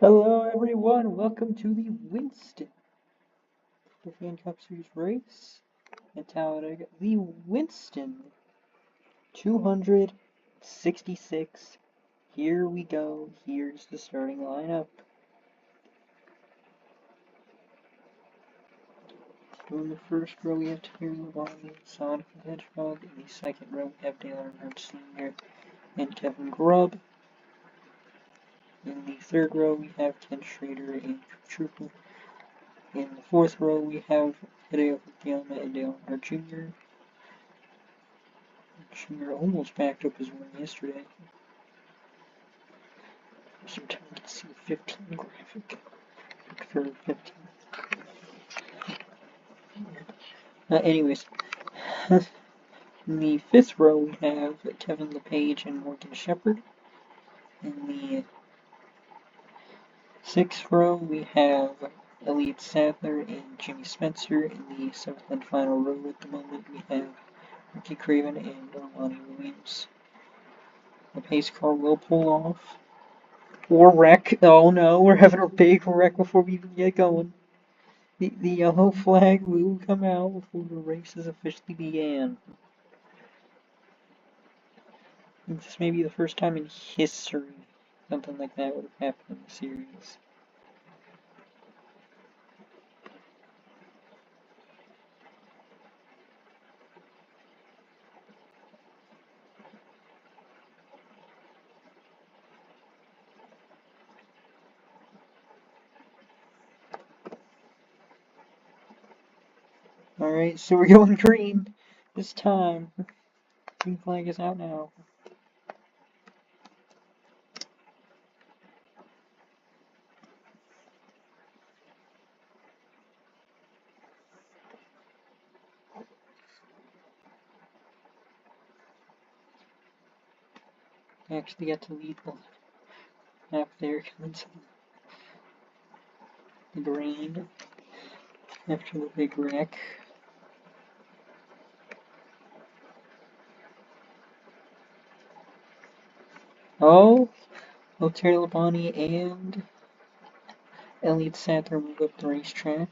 Hello everyone, welcome to the Winston Koopafan Cup Series race at Talladega. The Winston 266. Here we go, here's the starting lineup. So in the first row we have Terry Labonte, Sonic the Hedgehog. In the second row we have Dale Earnhardt Sr. and Kevin Grubb. In the third row we have Ken Schrader and Trooper. In the fourth row, we have Hideo Fukuyama and Dale Earnhardt Jr. Jr. almost backed up his win yesterday. Sometimes you can see 15 graphic. For 15. Anyways, in the fifth row, we have Kevin LePage and Morgan Shepherd. In the sixth row, we have Elliott Sadler and Jimmy Spencer. In the seventh and final row at the moment, we have Ricky Craven and Normani Williams. The pace car will pull off. Or wreck. Oh no, we're having a big wreck before we even get going. The yellow flag will come out before the race has officially began. This may be the first time in history something like that would have happened in the series. Alright, so we're going green this time. Green flag is out now. I actually got to lead the lap there because the green after the big wreck. Oh, Terry Labonte and Elliott Sadler move up the racetrack.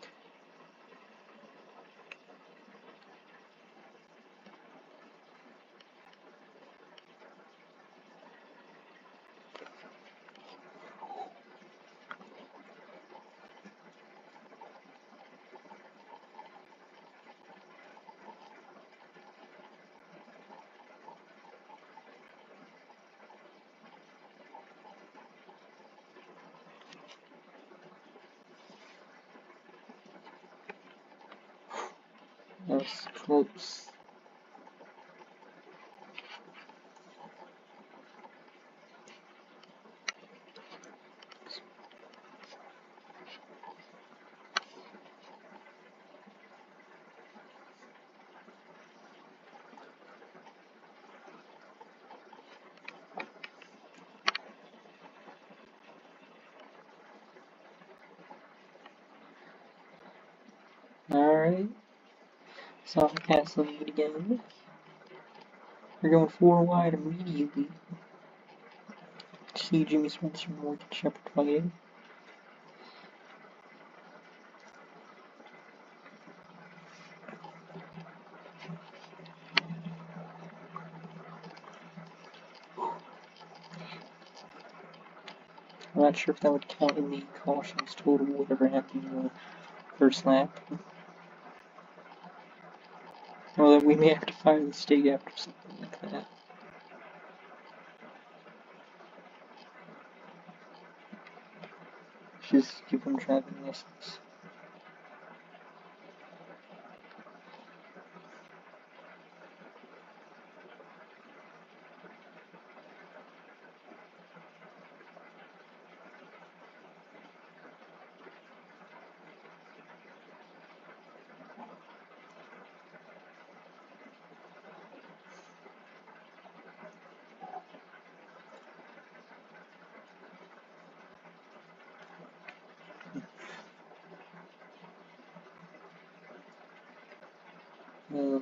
That was close. Alright. Sonic has the lead again. We're going 4 wide immediately. See Jimmy Spencer and Morgan Shepherd fighting. I'm not sure if that would count in the cautions total, whatever happened in the first lap. Or that we may have to fire the state after something like that. Just give them driving lessons.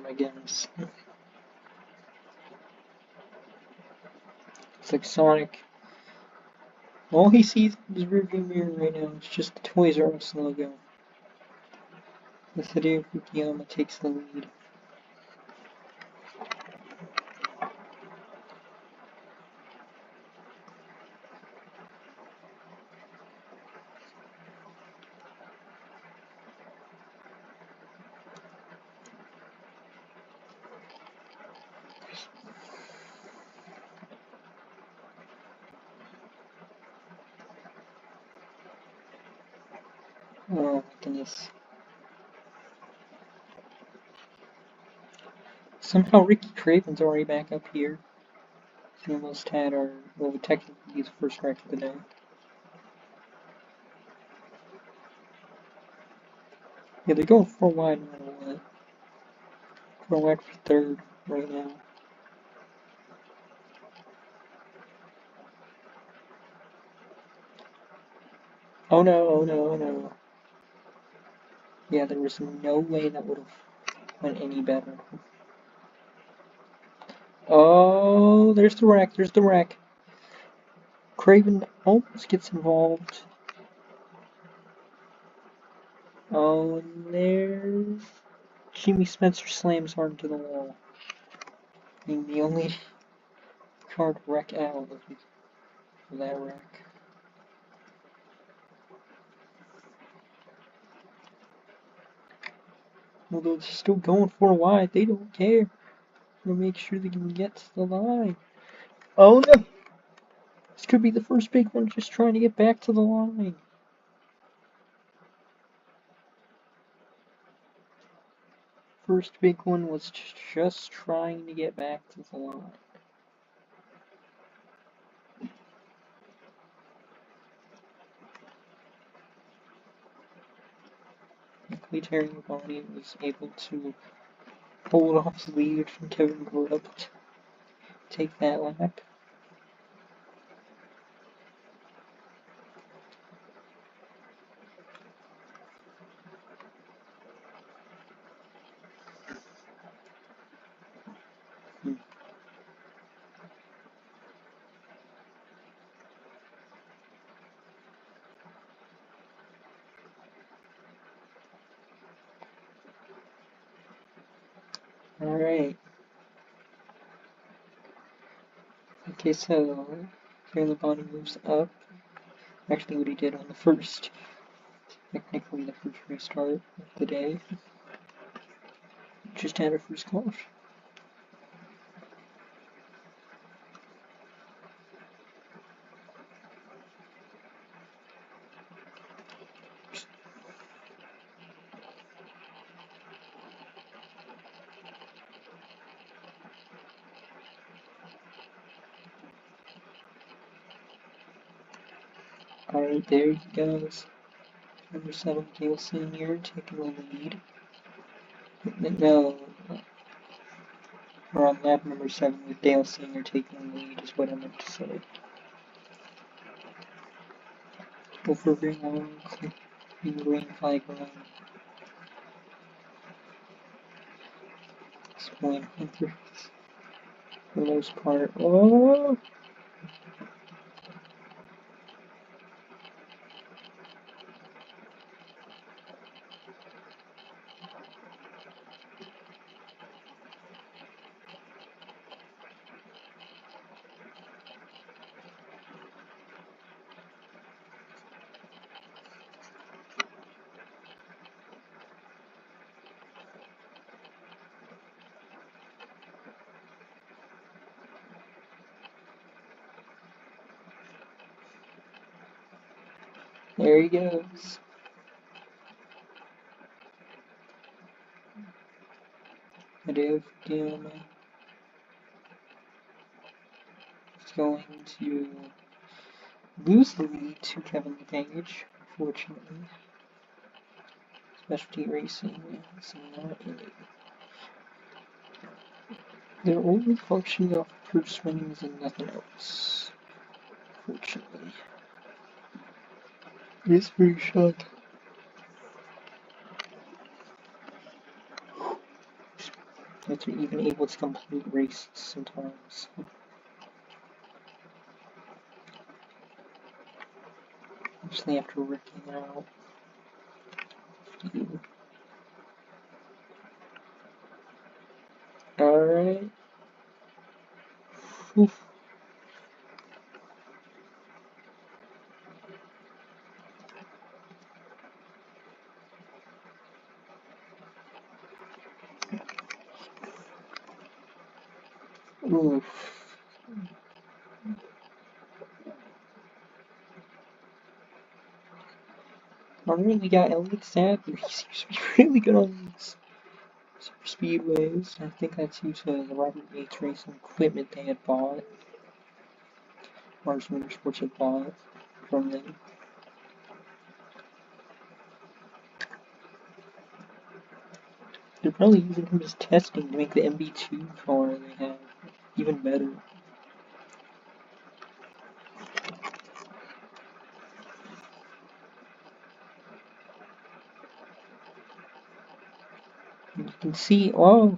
My goodness. It's like Sonic All he sees in his rearview mirror right now is just the Toys R Us logo. As Hideo Fukuyama takes the lead. Oh my goodness. Somehow Ricky Craven's already back up here. He almost had our, well, technically his first wreck of the day. Yeah, they're going 4 wide no matter what. 4 wide for third right now. Oh no, oh no, oh no. Yeah, there was no way that would have went any better. Oh, there's the wreck, there's the wreck. Craven almost gets involved. Oh, and there's Jimmy Spencer slams hard into the wall. Being the only card wreck out of that wreck. Although they're still going 4 wide, they don't care. They'll make sure they can get to the line. Oh no! This could be the first big one just trying to get back to the line. First big one was just trying to get back to the line. Luckily, Terry Labonte was able to hold off the lead from Kevin Grubb to take that lap. Alright. Okay, so Terry Labonte moves up. Actually, what he did on the first, technically the first restart of the day. Just had a first caution. Alright, there he goes. Number 7, Gale Sr. taking the lead. No, we're on lap number 7 with Dale Sr. taking the lead, is what I meant to say. Over green on, green flag run. Explain hundreds for the most part. Oh! There he goes. Hideo Fukuyama is going to lose the lead to Kevin Page, unfortunately. Specialty Racing is not in it. They're only functioning off purse swings and nothing else. Fortunately. It's pretty shot. That they're even able to complete races sometimes. especially after working out. Alright. Oof. Alright, we got Elliott Sadler. He seems to be really good on these super speedways. I think that's due to the Robert Yates Racing equipment they had bought. Mars Motorsports had bought from them. They're probably using him as testing to make the MB2 car they have even better. And you can see, oh,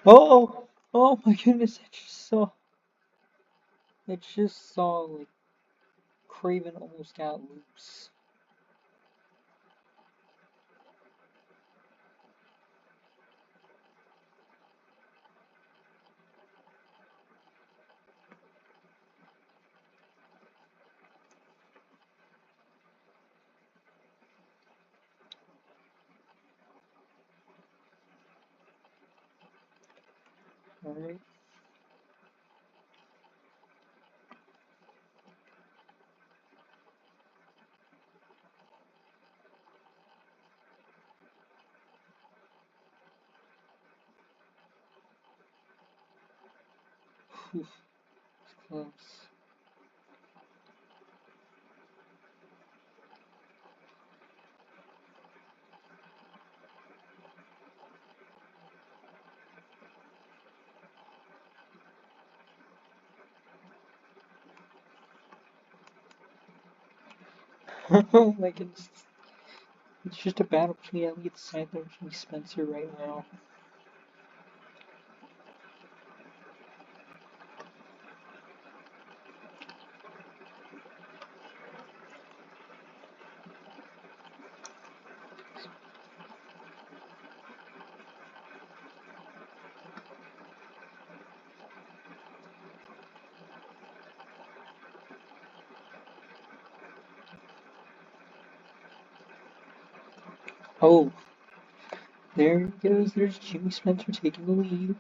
oh my goodness, I just saw, like, Craven almost got loose. Alright. It's close. Oh my goodness. It's just a battle between Elliott Sadler and Jimmy Spencer right now. Oh, there he goes. There's Jimmy Spencer taking the lead.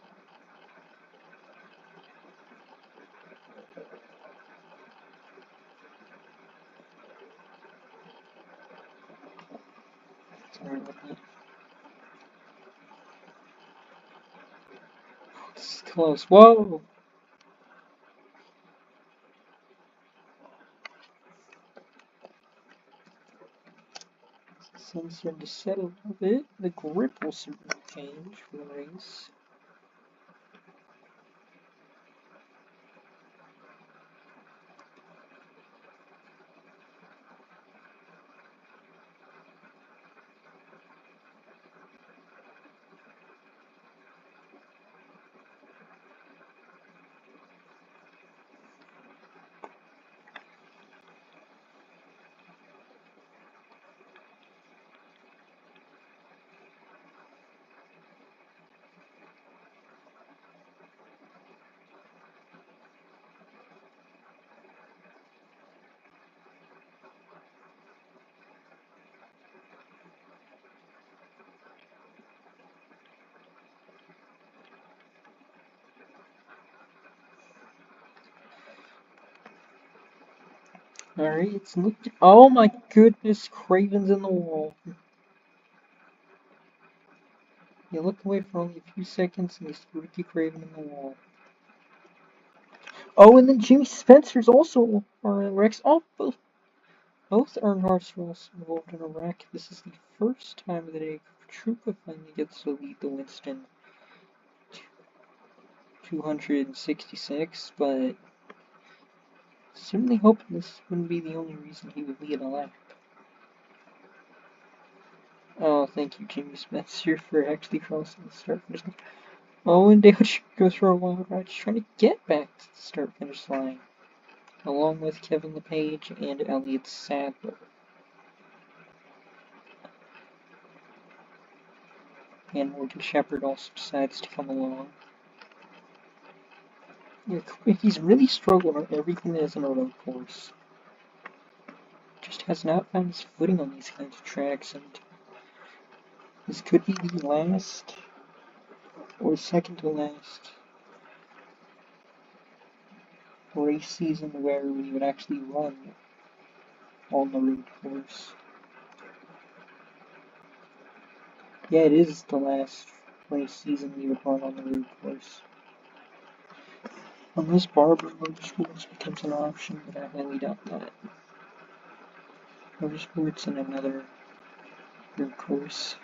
Sorry about that. This is close. Whoa! Sun's starting to set a little bit. The grip will certainly change for the race. Alright, it's looking. Oh my goodness, Craven's in the wall. You look away for only a few seconds and you see Ricky Craven in the wall. Oh, and then Jimmy Spencer's also are wrecks. Oh, both Earnhardts were also involved in a wreck. This is the first time of the day Troopa finally gets to lead the Winston 266, but certainly hoping this wouldn't be the only reason he would lead a lap. Oh, thank you, Jimmy Spencer, for actually crossing the start finish line. Oh, and Dale goes for a wild ride, just trying to get back to the start finish line, along with Kevin LePage and Elliott Sadler. And Morgan Shepherd also decides to come along. Yeah, he's really struggled on everything that is in a road course. Just has not found his footing on these kinds of tracks, and this could be the last or second to last race season where we would actually run on the road course. Yeah, it is the last race season we would run on the road course. Unless Barber Motorsports becomes an option, but I highly doubt that. Motorsports and another road course.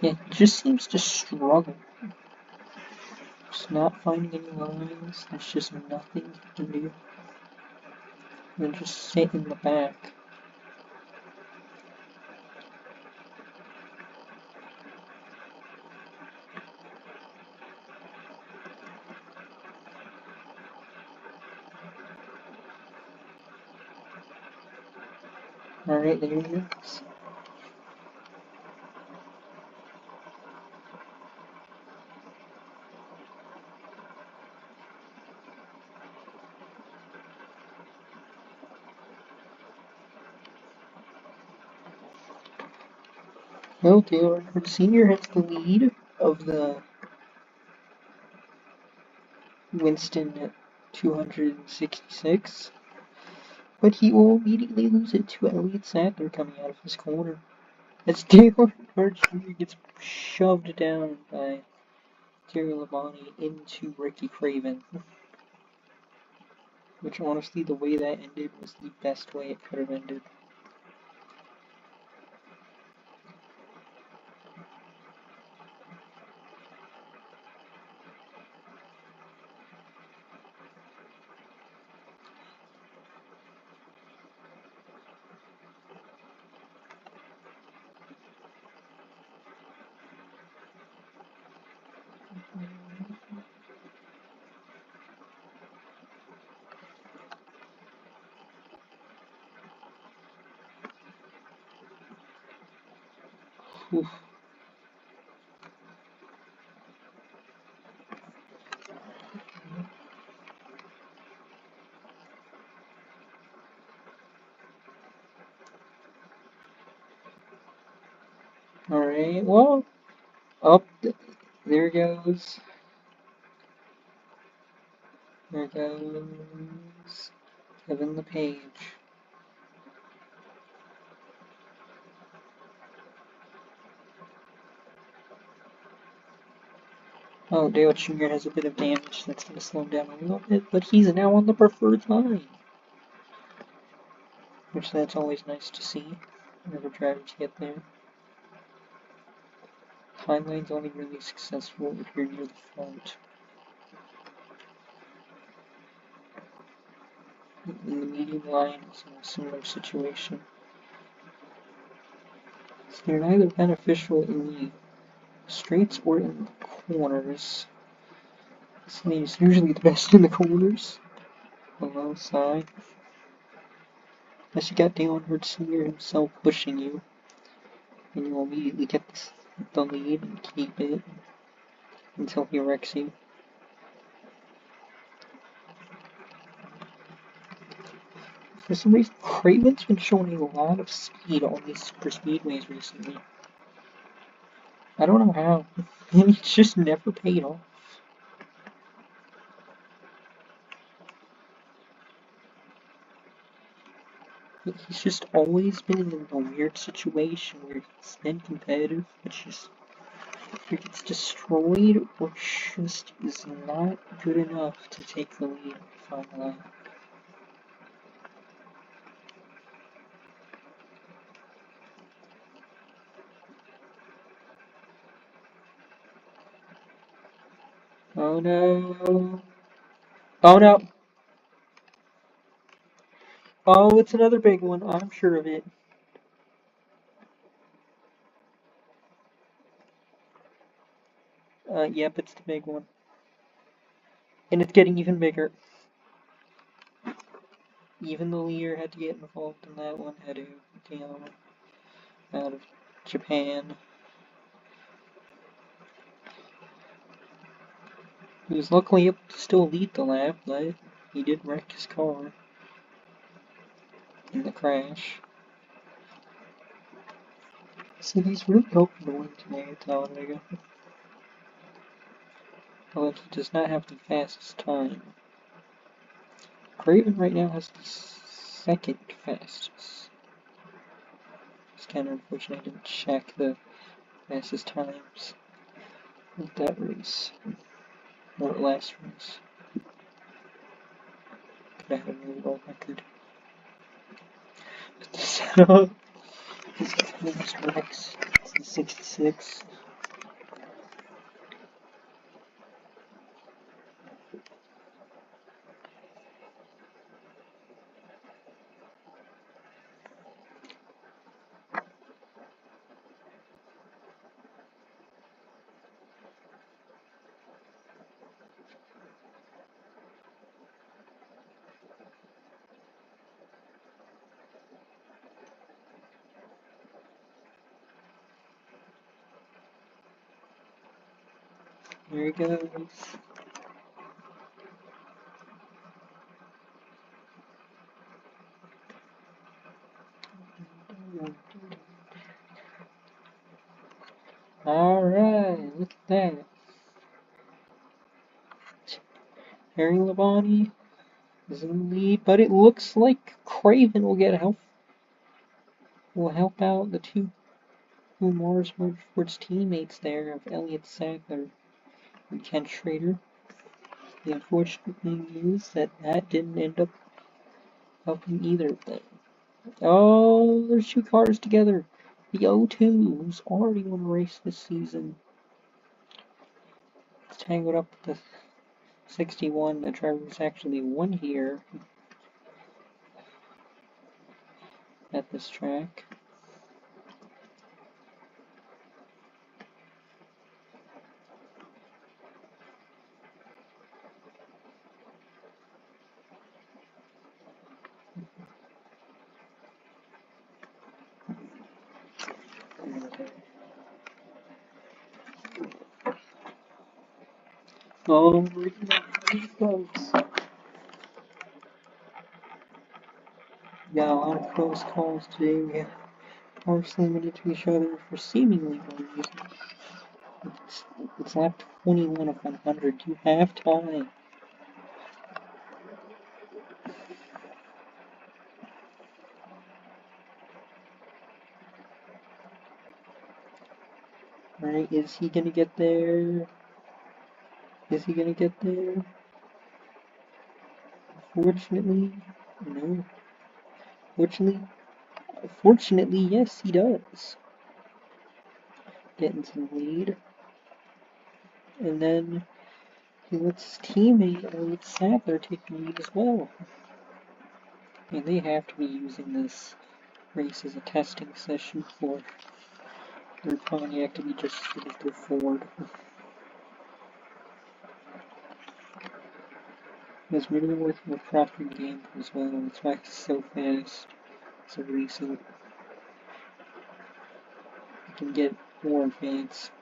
Yeah, he just seems to struggle. Just not finding any lines. There's just nothing he can do. And just sit in the back. Alright, there he is. Well, Dale Earnhardt Sr. has the lead of the Winston at 266, but he will immediately lose it to Elliott Sadler coming out of his corner. As Dale Earnhardt Jr. gets shoved down by Terry Labonte into Ricky Craven. Which honestly, the way that ended was the best way it could have ended. Oof. Alright, well, up, there goes. There goes Kevin LePage. Oh, Dale Jr. has a bit of damage that's going to slow him down a little bit, but he's now on the preferred line. Which that's always nice to see, whenever drivers get there. Time lane's only really successful if you're near the front. In the medium line, it's in a similar situation. So they're neither beneficial in the straights or in the corners. This lane is usually the best in the corners. On the low side. Unless you got Dale Earnhardt Sr. himself pushing you, and you'll immediately get the lead and keep it until he wrecks you. For some reason, Craven's been showing a lot of speed on these super speedways recently. I don't know how, and it's just never paid off. He's just always been in a weird situation where he's been competitive, but just either gets destroyed or just is not good enough to take the lead on the final lap. Oh no. Oh no. Oh, it's another big one. I'm sure of it. Yep, it's the big one. And it's getting even bigger. Even the leader had to get involved in that one. Had to, you know, out of Japan. He was luckily able to still lead the lap, but he did wreck his car in the crash. So he's really hoping to win today at Talladega. Although he does not have the fastest time. Craven right now has the second fastest. It's kind of unfortunate I didn't check the fastest times of that race. Or last race. Could have had a new world record. But the setup is Craven's Rex. It's the 66. There he goes. Alright, look at that. Harry Labonte is in the lead, but it looks like Craven will help out the two Mars Motorsports teammates there of Elliott Sadler and Ken Schrader. The unfortunate thing is that didn't end up helping either of them. Oh, there's two cars together. The O2, who's already won a race this season, it's tangled up with the 61. The driver was actually won here at this track. Oh, folks. Yeah, a lot of close calls today. We have cars slamming into each other for seemingly no reason. It's lap 21 of 100. You have time. Alright, is he gonna get there? Is he gonna get there? Fortunately, no. Fortunately, yes, he does. Getting some lead. And then he lets his teammate, Elliott Sadler, take the lead as well. And they have to be using this race as a testing session for their Pontiac to be just as good as their Ford. He's really working with Procter & Gamble as well, that's why he's so fast. So recent. He can get more advanced.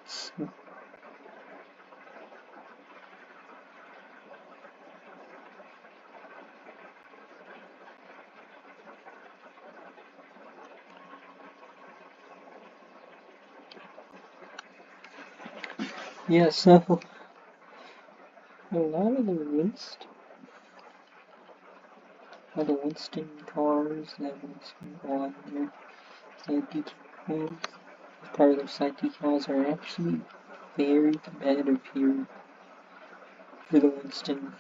Yeah, so a lot of the Winston cars that Winston on their side decals, part of their side decals are actually very competitive here for the Winston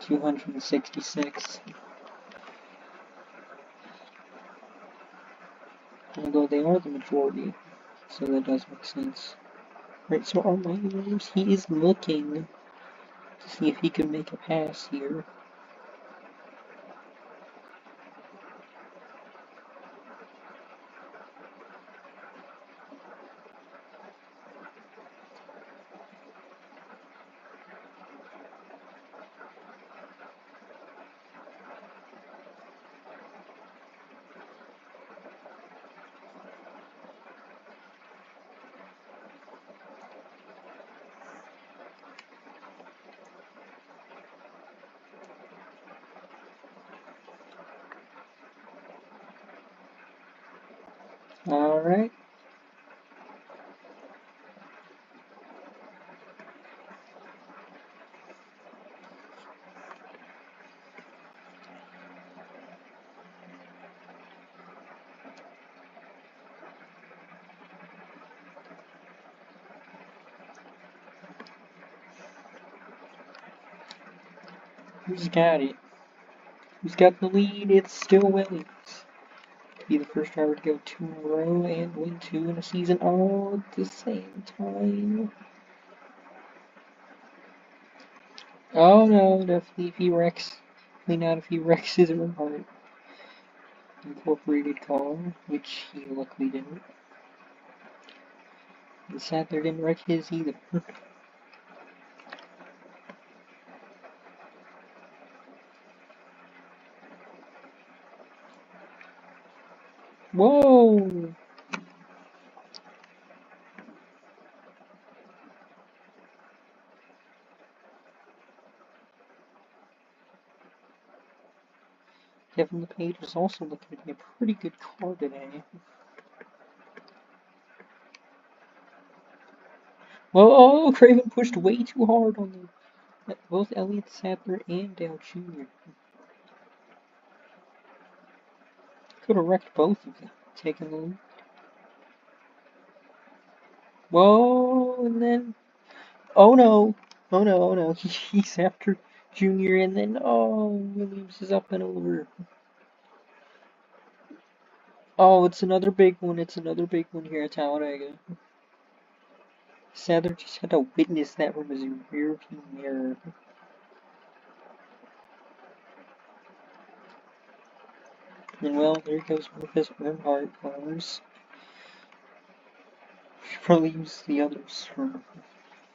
266. Although they are the majority. So that does make sense. Right, so our minors, he is looking to see if he can make a pass here. Alright. Who's got it? Who's got the lead? It's still Williams. Be the first driver to go 2 in a row and win 2 in a season all at the same time. Oh no, definitely if he wrecks. Definitely not if he wrecks his Earnhardt Incorporated car, which he luckily didn't. And Sadler didn't wreck his either. Whoa! Kevin LePage is also looking to be a pretty good car today. Whoa, oh, Craven pushed way too hard on both Elliott Sadler and Dale Jr. Could have wrecked both of them, taking the lead. Whoa, and then, oh no, oh no, oh no, he's after Jr. and then, oh, Williams is up and over. Oh, it's another big one, here at Talladega. Sadler just had to witness that from his rearview mirror. And well, there goes one of his Earnhardt cars. Should probably use the others from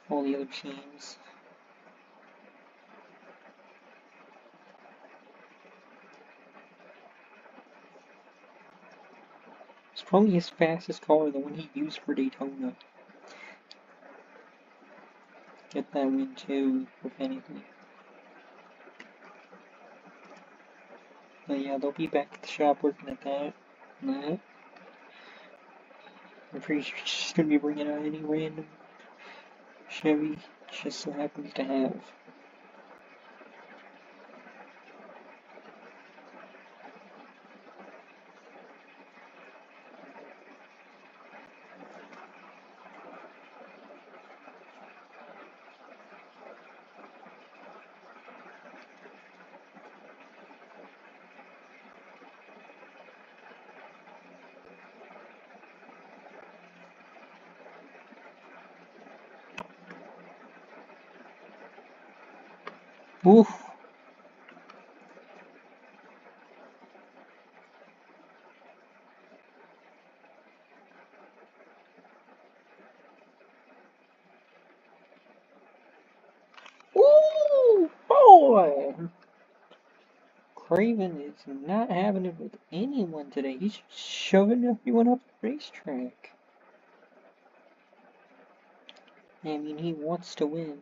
all the other teams. It's probably his fastest car, the one he used for Daytona. Get that win too, if anything. But yeah, they'll be back at the shop working at that. I'm pretty sure she's just gonna be bringing out any random Chevy just so happens to have. Oof. Ooh, boy! Craven is not having it with anyone today. He's shoving everyone up the racetrack. I mean, he wants to win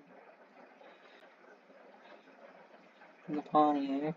in the Pontiac.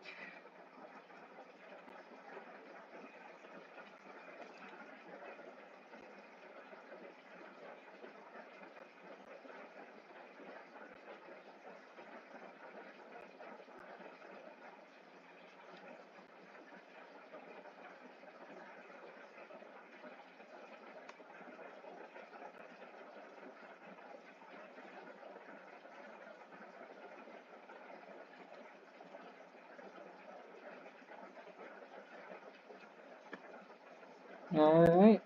Alright.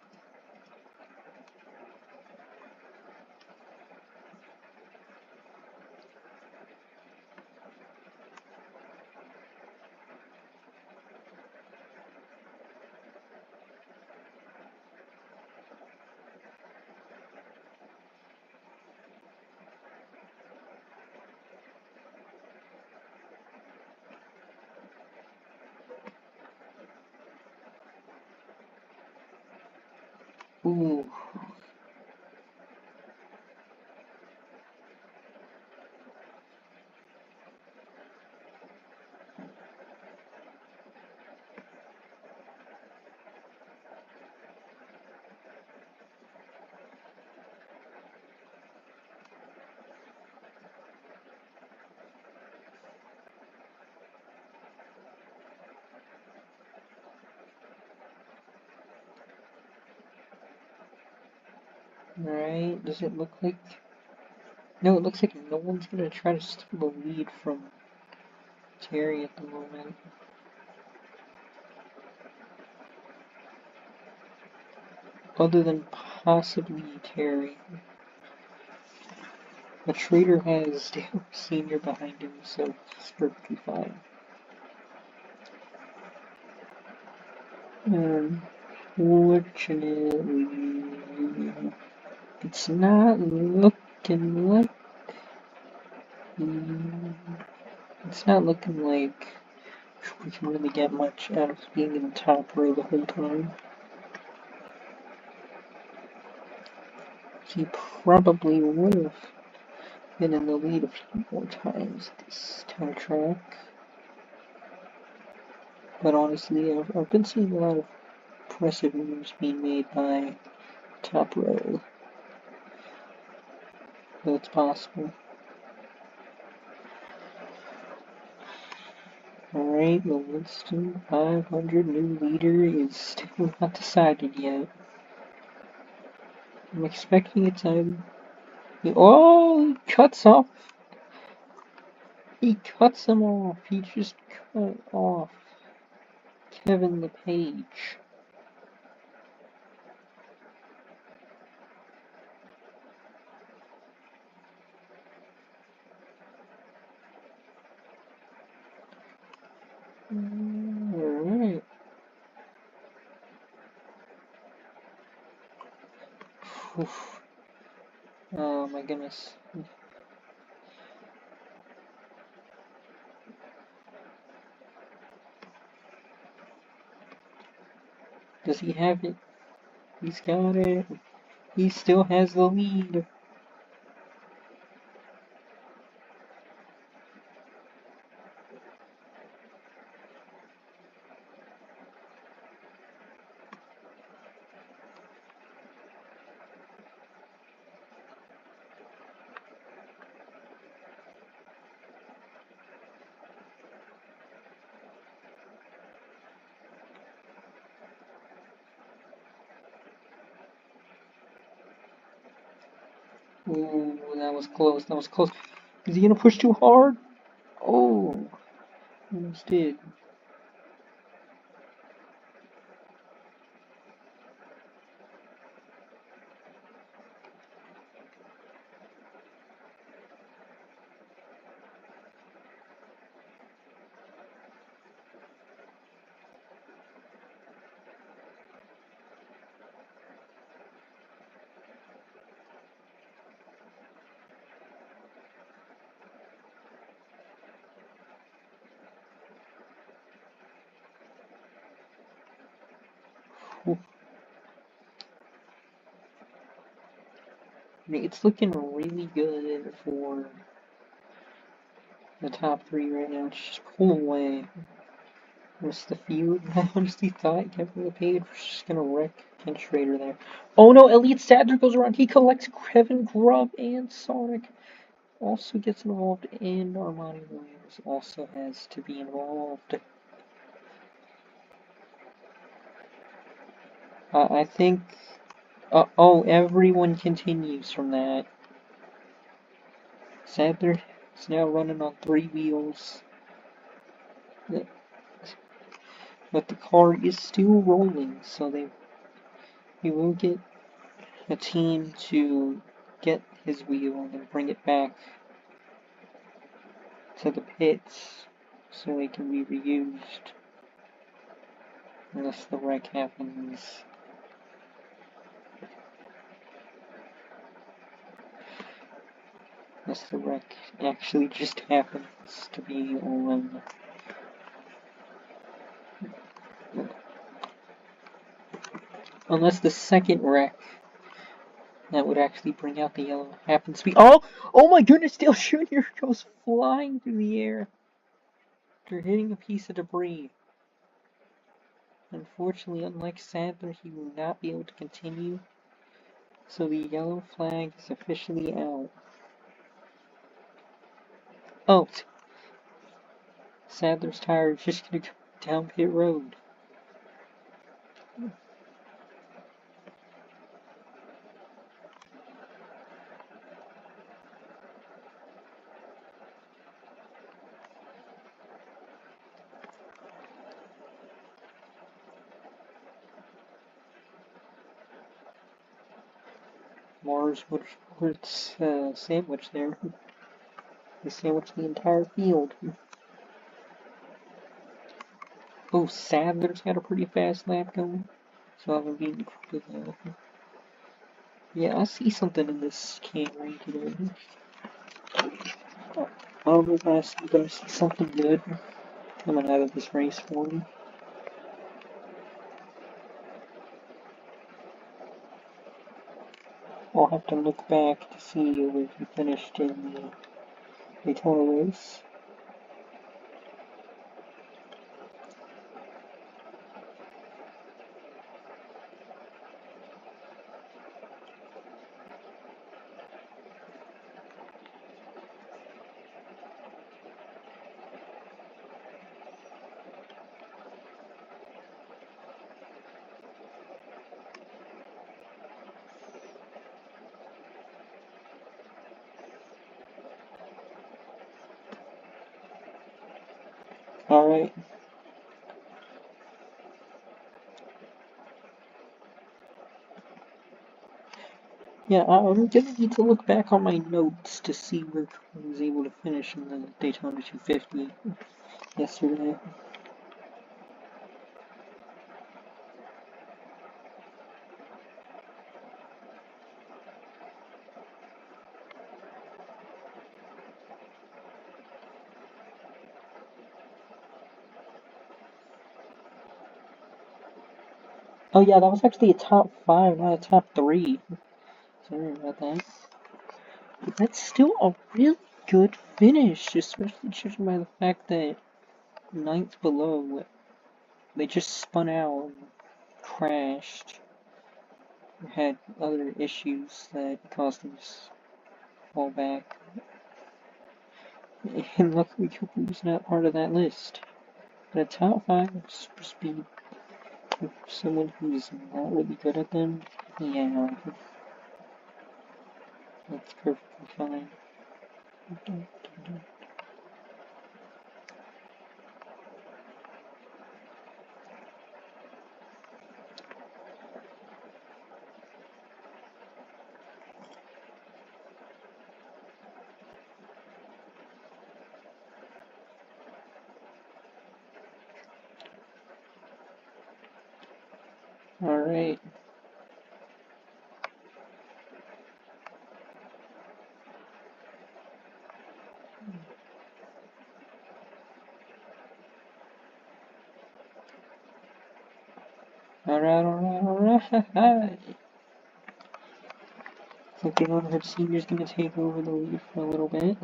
Ooh. Alright, does it look like... No, it looks like no one's gonna try to steal the lead from Terry at the moment. Other than possibly Terry. But Schrader has Dale Sr. behind him, so it's perfectly fine. Unfortunately, it's not looking like... It's not looking like we can really get much out of being in the top row the whole time. He probably would have been in the lead a few more times this time track. But honestly, I've been seeing a lot of impressive moves being made by top row. So it's possible. Alright, the Winston 500 new leader is still not decided yet. I'm expecting a time. Oh, he cuts off. He cuts him off. He just cut off Kevin LePage. Alright. Oh my goodness. Does he have it? He's got it. He still has the lead. Ooh, that was close. That was close. Is he gonna push too hard? Oh, almost did. It's looking really good for the top three right now. Just pull away. Rest the field. I honestly thought Kevin LePage was just gonna wreck Ken Schrader there. Oh no, Elite Sadler goes around. He collects Kevin Grubb and Sonic. Also gets involved, and Armani Williams also has to be involved. I think. Oh, everyone continues from that. Sadler is now running on 3 wheels. But the car is still rolling, so we will get a team to get his wheel and bring it back to the pits so it can be reused. Unless the wreck happens. Unless the wreck actually just happens to be on. Unless the second wreck that would actually bring out the yellow happens to be. Oh! Oh my goodness, Dale Jr. goes flying through the air after hitting a piece of debris. Unfortunately, unlike Sadler, he will not be able to continue. So the yellow flag is officially out. Oh! Sadler's tire is just gonna go down pit road. Mars Woodward's sandwich there. He sandwiched the entire field. Oh, Sadler's got a pretty fast lap going. So I haven't beaten Koopafan. Yeah, I see something in this Camry today. I don't know if I see, but I see something good coming out of this race for me. I'll have to look back to see where he finished in the Daytona race. Alright. Yeah, I'm gonna need to look back on my notes to see where I was able to finish in the Daytona 250 yesterday. Oh yeah, that was actually a top 5, not a top 3. Sorry about that. But that's still a really good finish, especially judging by the fact that ninth below, they just spun out and crashed. Had other issues that caused them to fall back. And luckily Cooper was not part of that list. But a top 5 super speed with someone who's not really good at them, yeah, that's perfectly fine. Alright. Alright. Looking on her senior's gonna take over the lead for a little bit.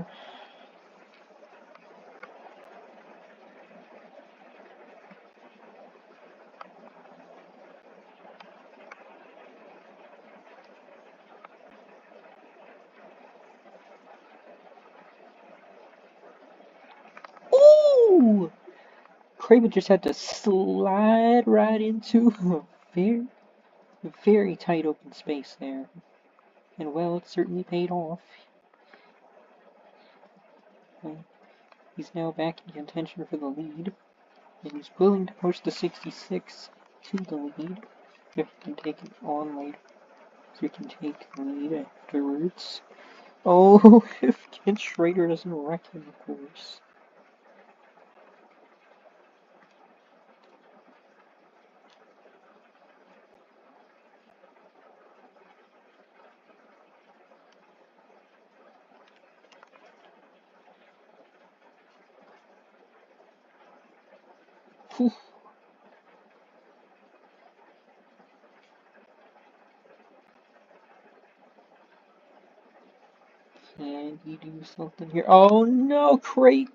Ooh! Craven just had to slide right into a very tight open space there. And well, it certainly paid off. He's now back in contention for the lead. And he's willing to push the 66 to the lead. If he can take it on later. So he can take the lead afterwards. Oh, if Kent Schrader doesn't wreck him, of course. Whew. he do something here? Oh no, Craven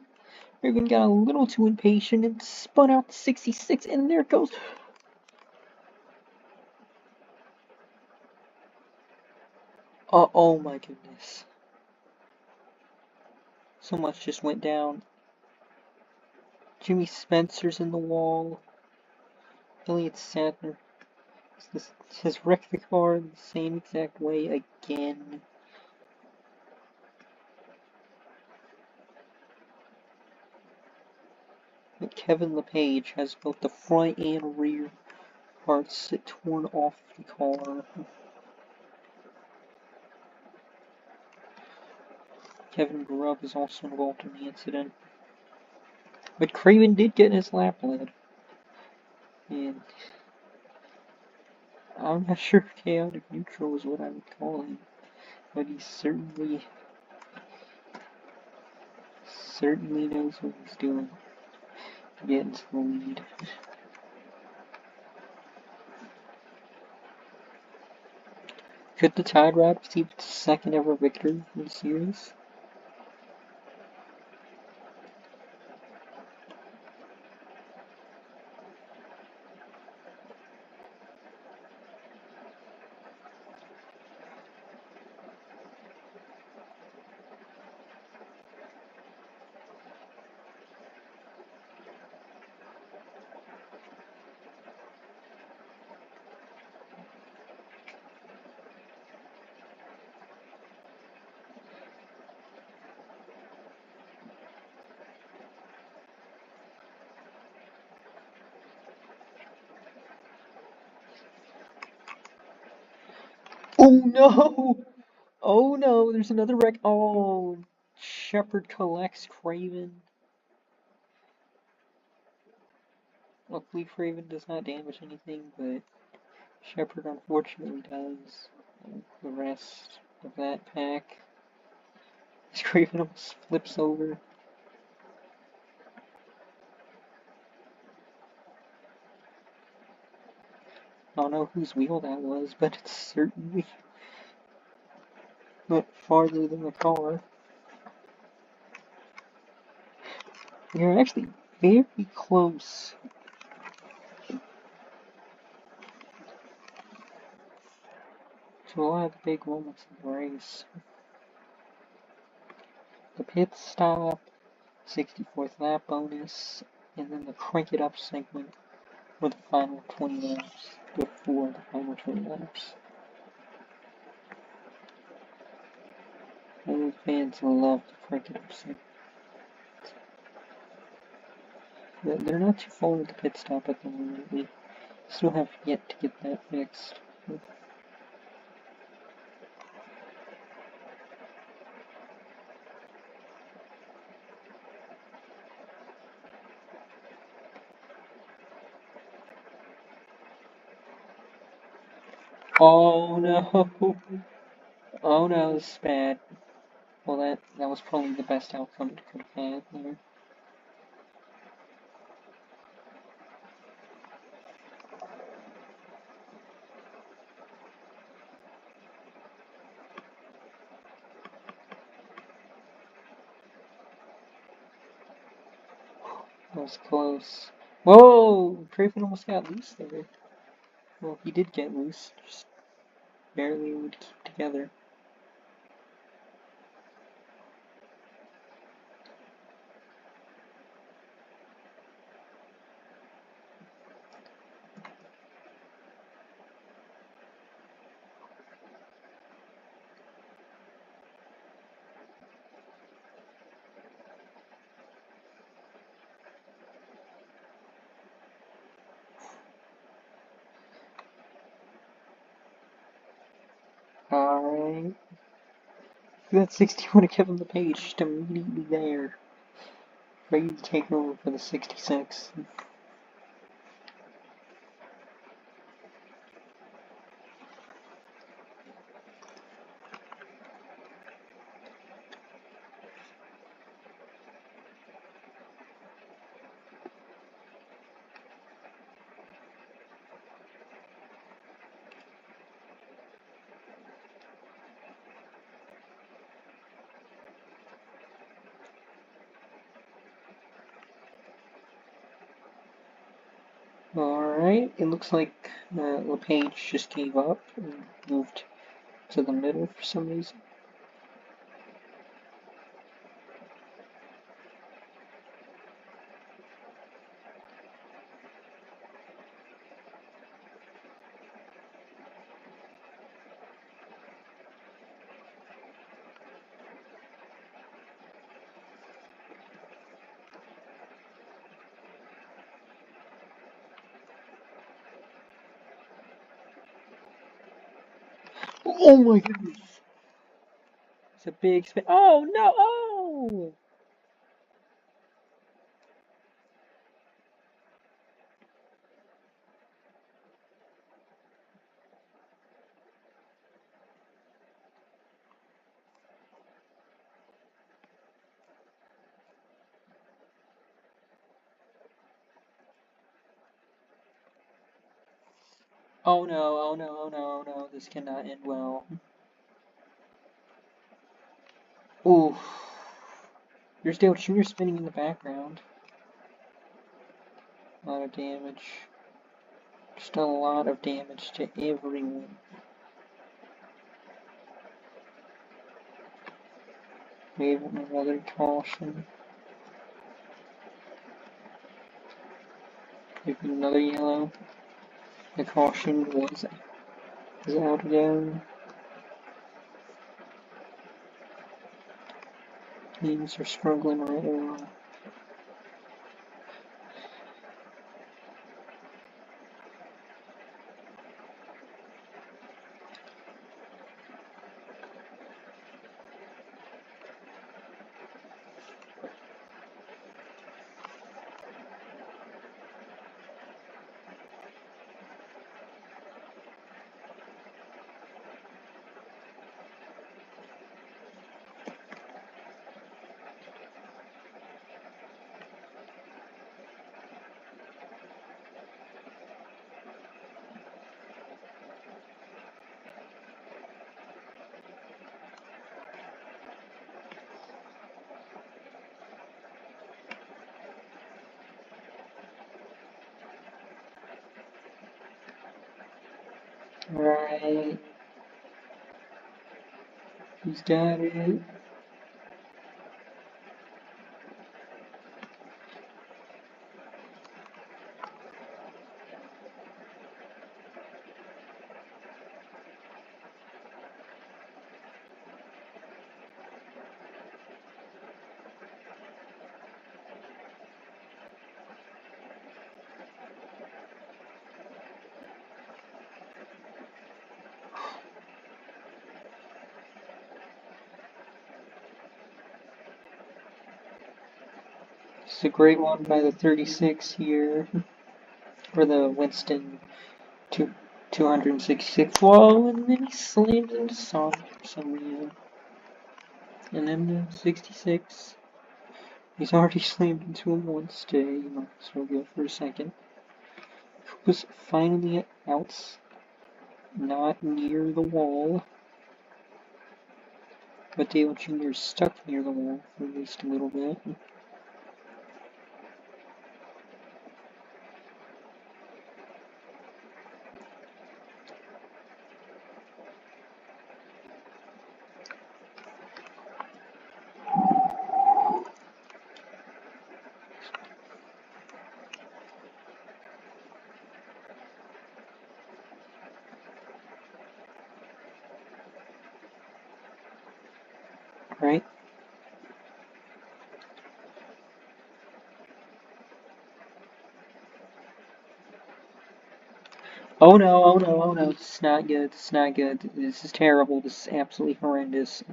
got a little too impatient and spun out the 66, and there it goes. Oh my goodness. So much just went down. Jimmy Spencer's in the wall. Elliott Sadler has wrecked the car the same exact way again. But Kevin LePage has both the front and rear parts torn off the car. Kevin Grubb is also involved in the incident. But Craven did get his lap led. And I'm not sure chaotic neutral is what I would call him. But he certainly knows what he's doing to get into the lead. Could the Tide Rod receive its second ever victory in the series? Oh no! Oh no, there's another wreck. Oh, Shepard collects Craven. Luckily, Craven does not damage anything, but Shepard unfortunately does. And the rest of that pack. Craven almost flips over. I don't know whose wheel that was, but it's certainly went farther than the car. We are actually very close to a lot of the big moments of the race. The pit stop, 64th lap bonus, and then the crank it up segment for the final 20 laps, before the final 20 laps. Those fans love the crank it up segment. They're not too far with the pit stop at the moment. We still have yet to get that fixed. Oh no! Oh no, this is bad. Well, that was probably the best outcome it could have had there. That was close. Whoa! Craven almost got loose there. Well, he did get loose, just barely would keep together. Alright. That 61 of Kevin LePage just immediately there. Ready to take over for the 66. Alright, it looks like LePage just gave up and moved to the middle for some reason. Oh my goodness! It's a big spin. Oh no! Oh! Oh no, oh no, oh no, oh no, this cannot end well. Ooh. There's Dale Jr. spinning in the background. A lot of damage. Just a lot of damage to everyone. Maybe another caution. Maybe another yellow. The caution was out again. Teams are struggling right now. Alright. He's got it. It's a great one by the 36 here. For the Winston 266. Whoa, and then he slammed into Sonic for some reason. And then the 66. He's already slammed into him once today. You might as well go for a second. Was finally out, not near the wall. But Dale Jr. is stuck near the wall for at least a little bit. Right? Oh no, oh no, oh no, this is not good, this is not good, this is terrible, this is absolutely horrendous.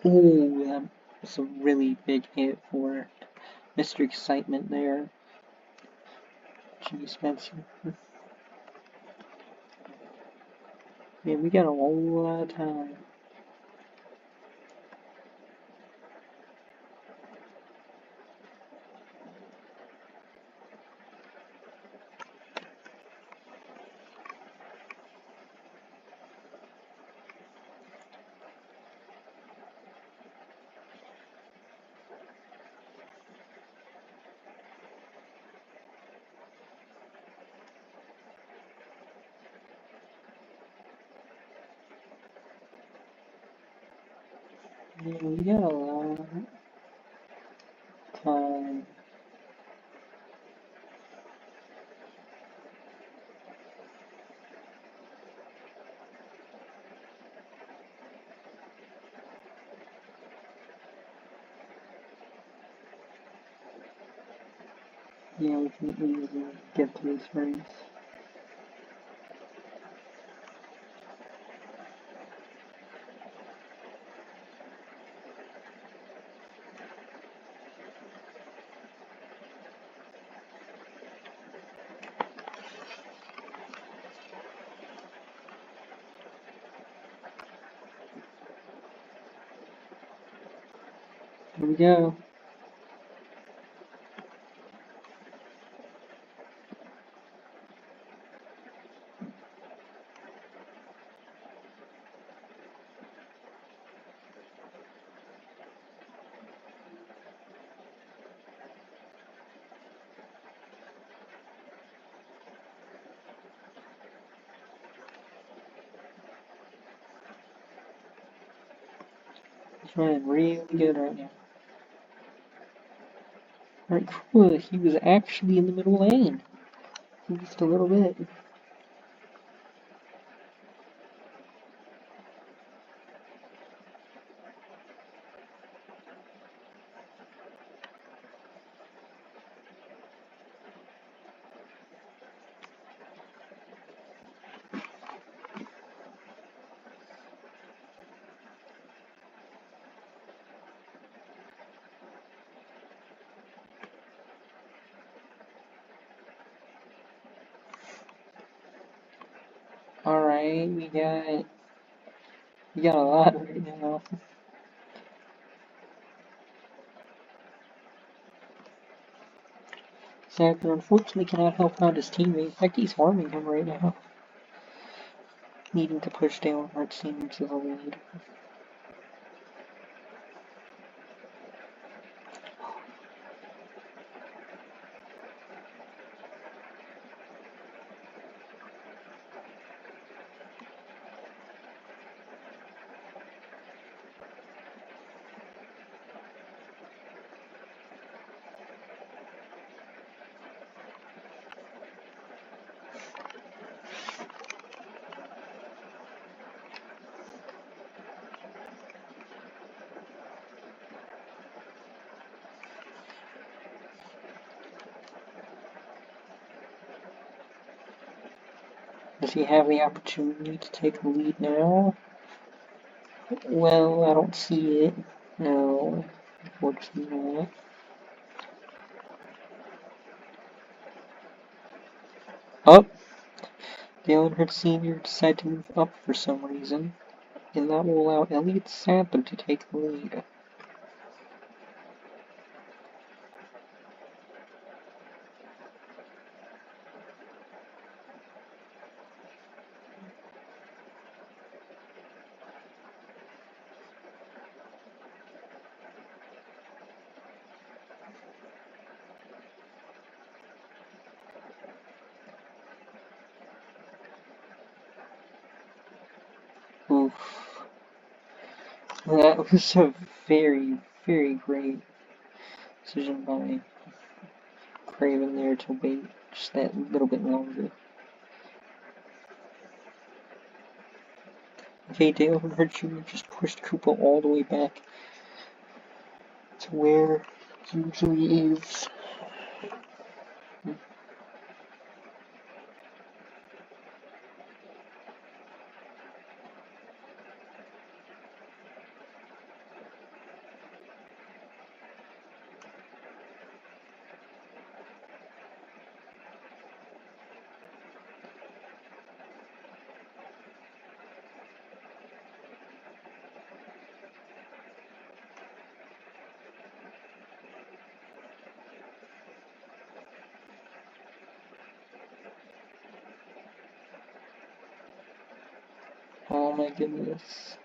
Ooh, that was a really big hit for Mr. Excitement there. Jimmy Spencer. Man, we got a whole lot of time. Yeah, we got a lot of time. Yeah, we can easily get through this race. Here we go. He's running really good right now. Alright, cool. He was actually in the middle lane. Just a little bit. Alright, we got a lot right now. Xander unfortunately cannot help out his teammate. In fact, he's harming him right now. Needing to push down Hart Senior to the lead. Does he have the opportunity to take the lead now? Well, I don't see it. No, unfortunately not. Up! Dale Earnhardt Sr. decided to move up for some reason, and that will allow Elliott Sadler to take the lead. Oof. That was a very, very great decision by Craven there to wait just that little bit longer. Okay, Dale Earnhardt Jr. just pushed Koopa all the way back to where he usually is. Oh my goodness.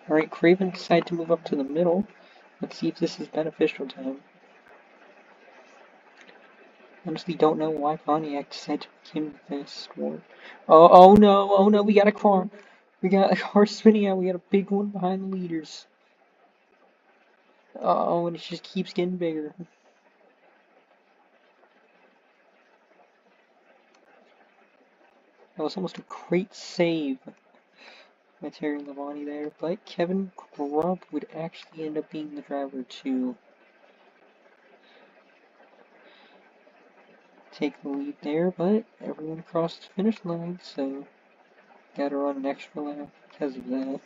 Alright, Craven decided to move up to the middle. Let's see if this is beneficial to him. Honestly, don't know why Pontiac decided to make him the fastest one. Oh no, we got a car. We got a car spinning out, we got a big one behind the leaders. Oh, and it just keeps getting bigger. That was almost a great save by Terry Labonte there, but Kevin Grubb would actually end up being the driver to take the lead there, but everyone crossed the finish line, so gotta run an extra lap because of that.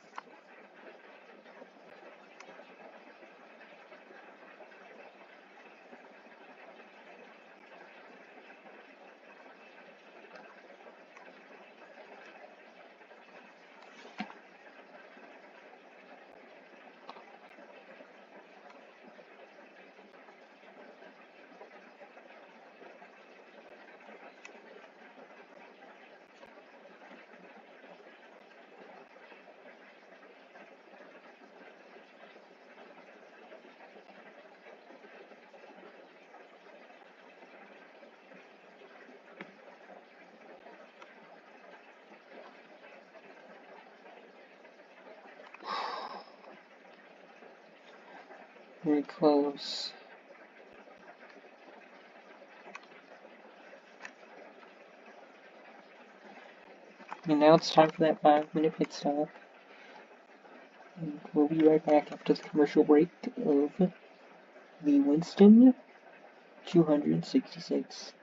Very close. And now it's time for that 5-minute pit stop. And we'll be right back after the commercial break of the Winston 266.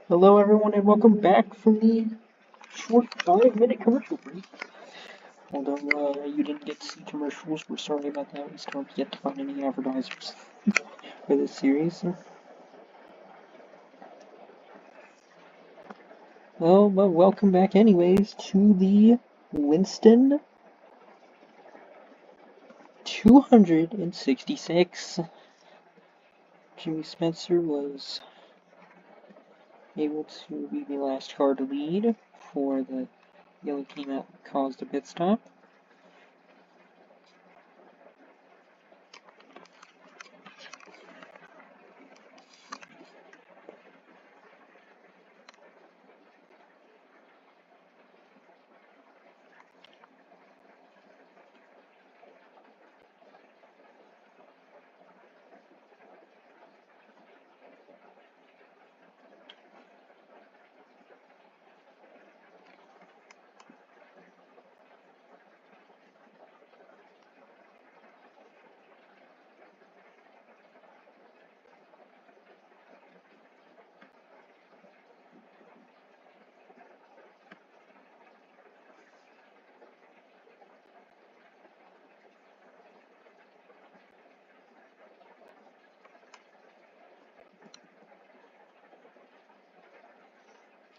Hello, everyone, and welcome back from the short 5-minute commercial break. Although you didn't get to see commercials, we're sorry about that. We still have yet to find any advertisers for this series. Well, but welcome back anyways to the Winston 266. Jimmy Spencer was able to be the last car to lead before the yellow came out and caused a pit stop.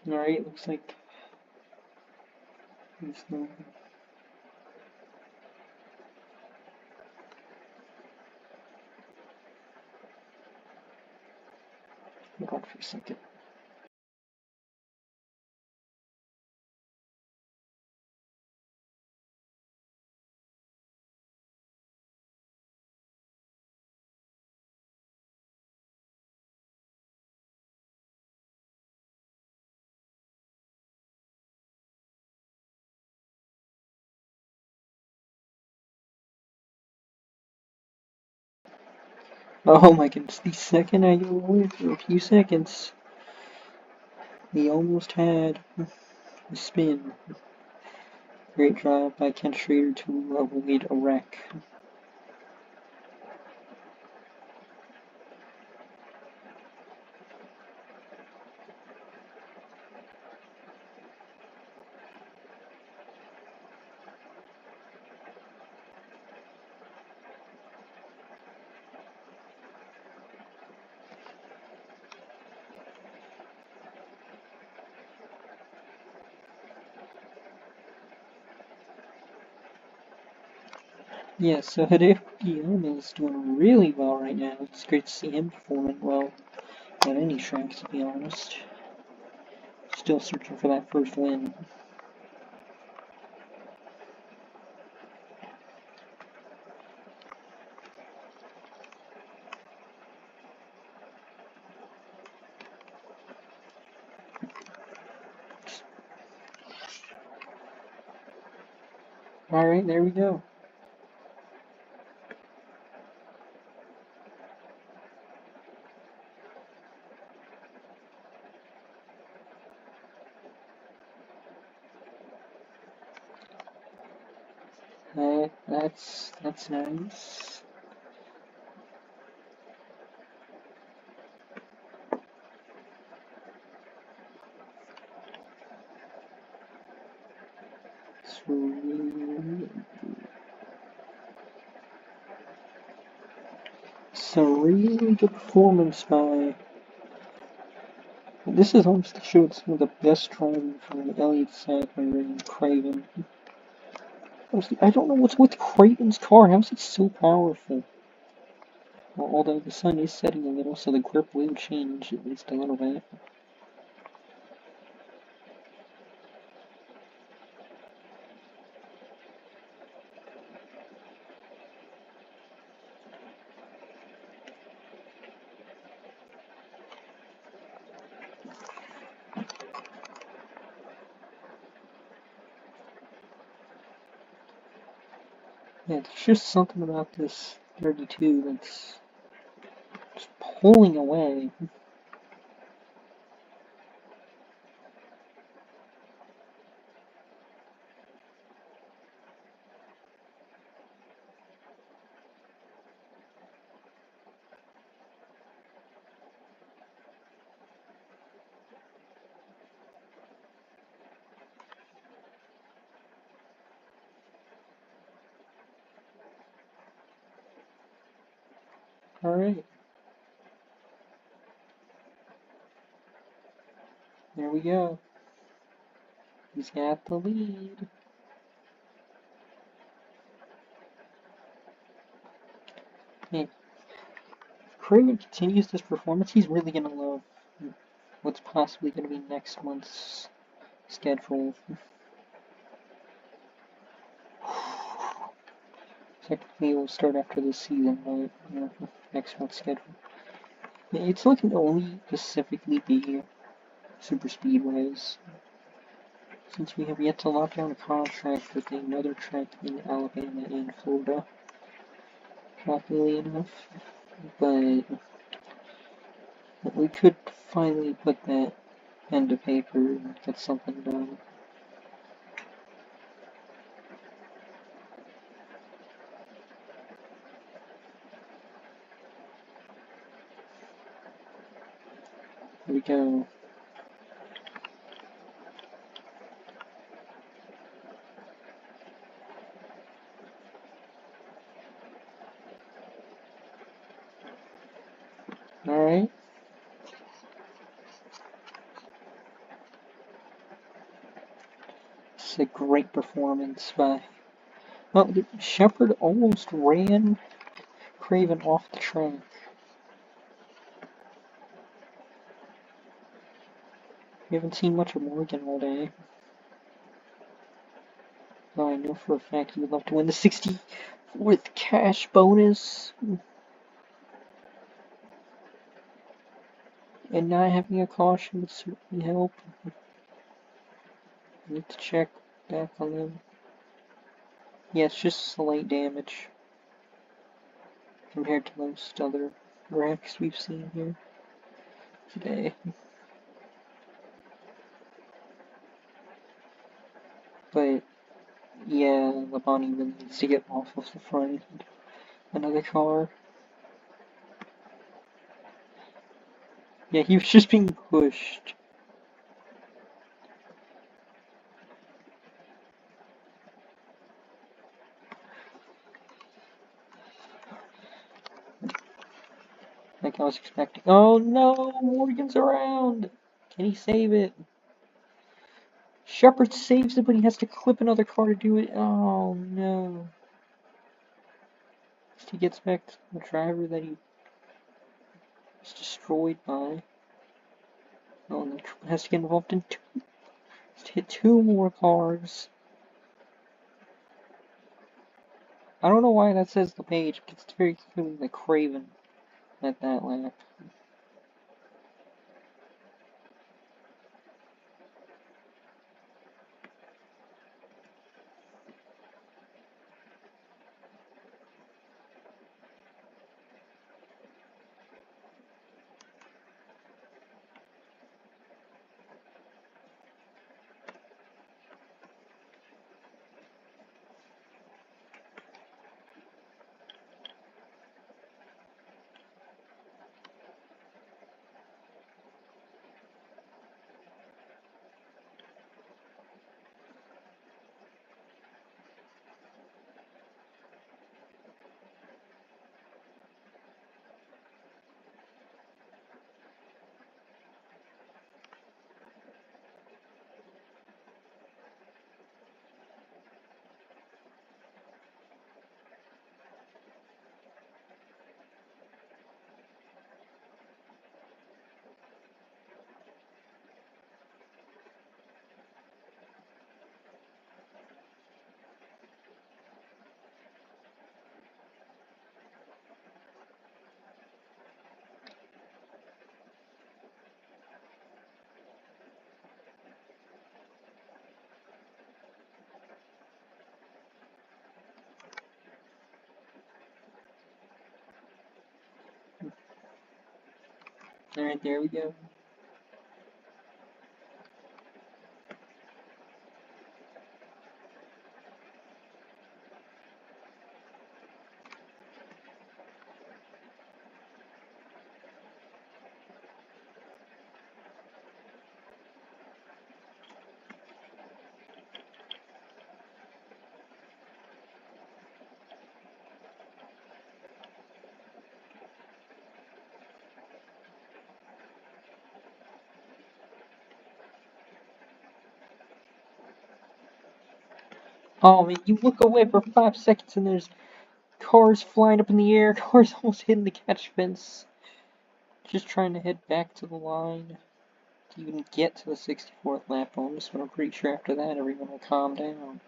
Alright, looks like there's no. Hold on for a second. Oh my goodness, the second I go away for a few seconds, he almost had a spin. Great drive by Ken Schrader to avoid a wreck. Yeah, so Hideo Kiyama is doing really well right now. It's great to see him performing well at any track, to be honest. Still searching for that first win. Alright, there we go. That's nice. So really good performance by. This is honestly showed some of the best driving from Elliott Sadler and Craven. Honestly, I don't know what's with Craven's car. How is it so powerful? Well, although the sun is setting a little, so the grip will change at least a little bit. Yeah, there's just something about this 32 that's just pulling away. Alright, there we go. He's got the lead. Man, if Craven continues this performance, he's really gonna love what's possibly gonna be next month's schedule. Technically, it will start after this season, but next month's schedule. It's looking to only specifically be super speedways, since we have yet to lock down a contract with another track in Alabama and Florida, shockingly enough. But we could finally put that pen to paper and get something done. Here we go. Alright. It's a great performance by... Well, Shepard almost ran Craven off the track. We haven't seen much of Morgan all day. Though I know for a fact he would love to win the 64th cash bonus. And not having a caution would certainly help. I need to check back on them. Yeah, it's just slight damage compared to most other wrecks we've seen here today. But yeah, Labani really needs to get off of the front. Another car. Yeah, he was just being pushed. Like I was expecting. Oh no, Morgan's around! Can he save it? Shepard saves it, but he has to clip another car to do it. Oh no. He gets back to the driver that he was destroyed by. Oh, and has to get involved in two. Has to hit two more cars. I don't know why that says the page, but it's very clearly the Craven at that lap. Alright, there we go. Oh man, you look away for 5 seconds and there's cars flying up in the air, cars almost hitting the catch fence. Just trying to head back to the line to even get to the 64th lap bonus, but I'm pretty sure after that everyone will calm down.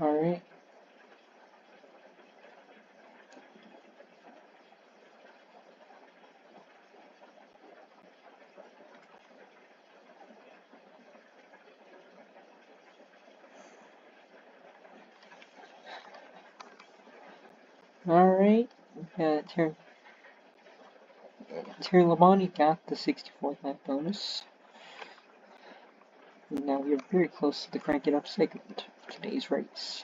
Alright. Alright. Terry Labonte got the 64th lap bonus. And now we are very close to the crank it up segment of today's race.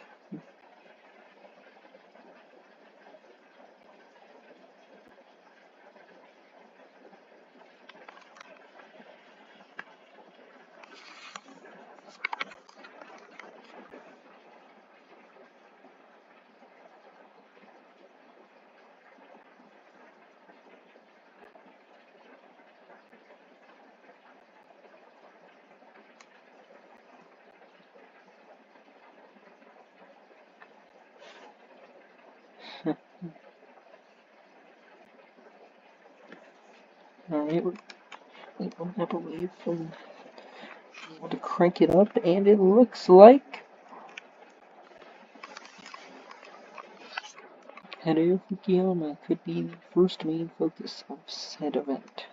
Alright, we're one lap away from to crank it up, and it looks like Hideo Fukuyama could be the first main focus of said event.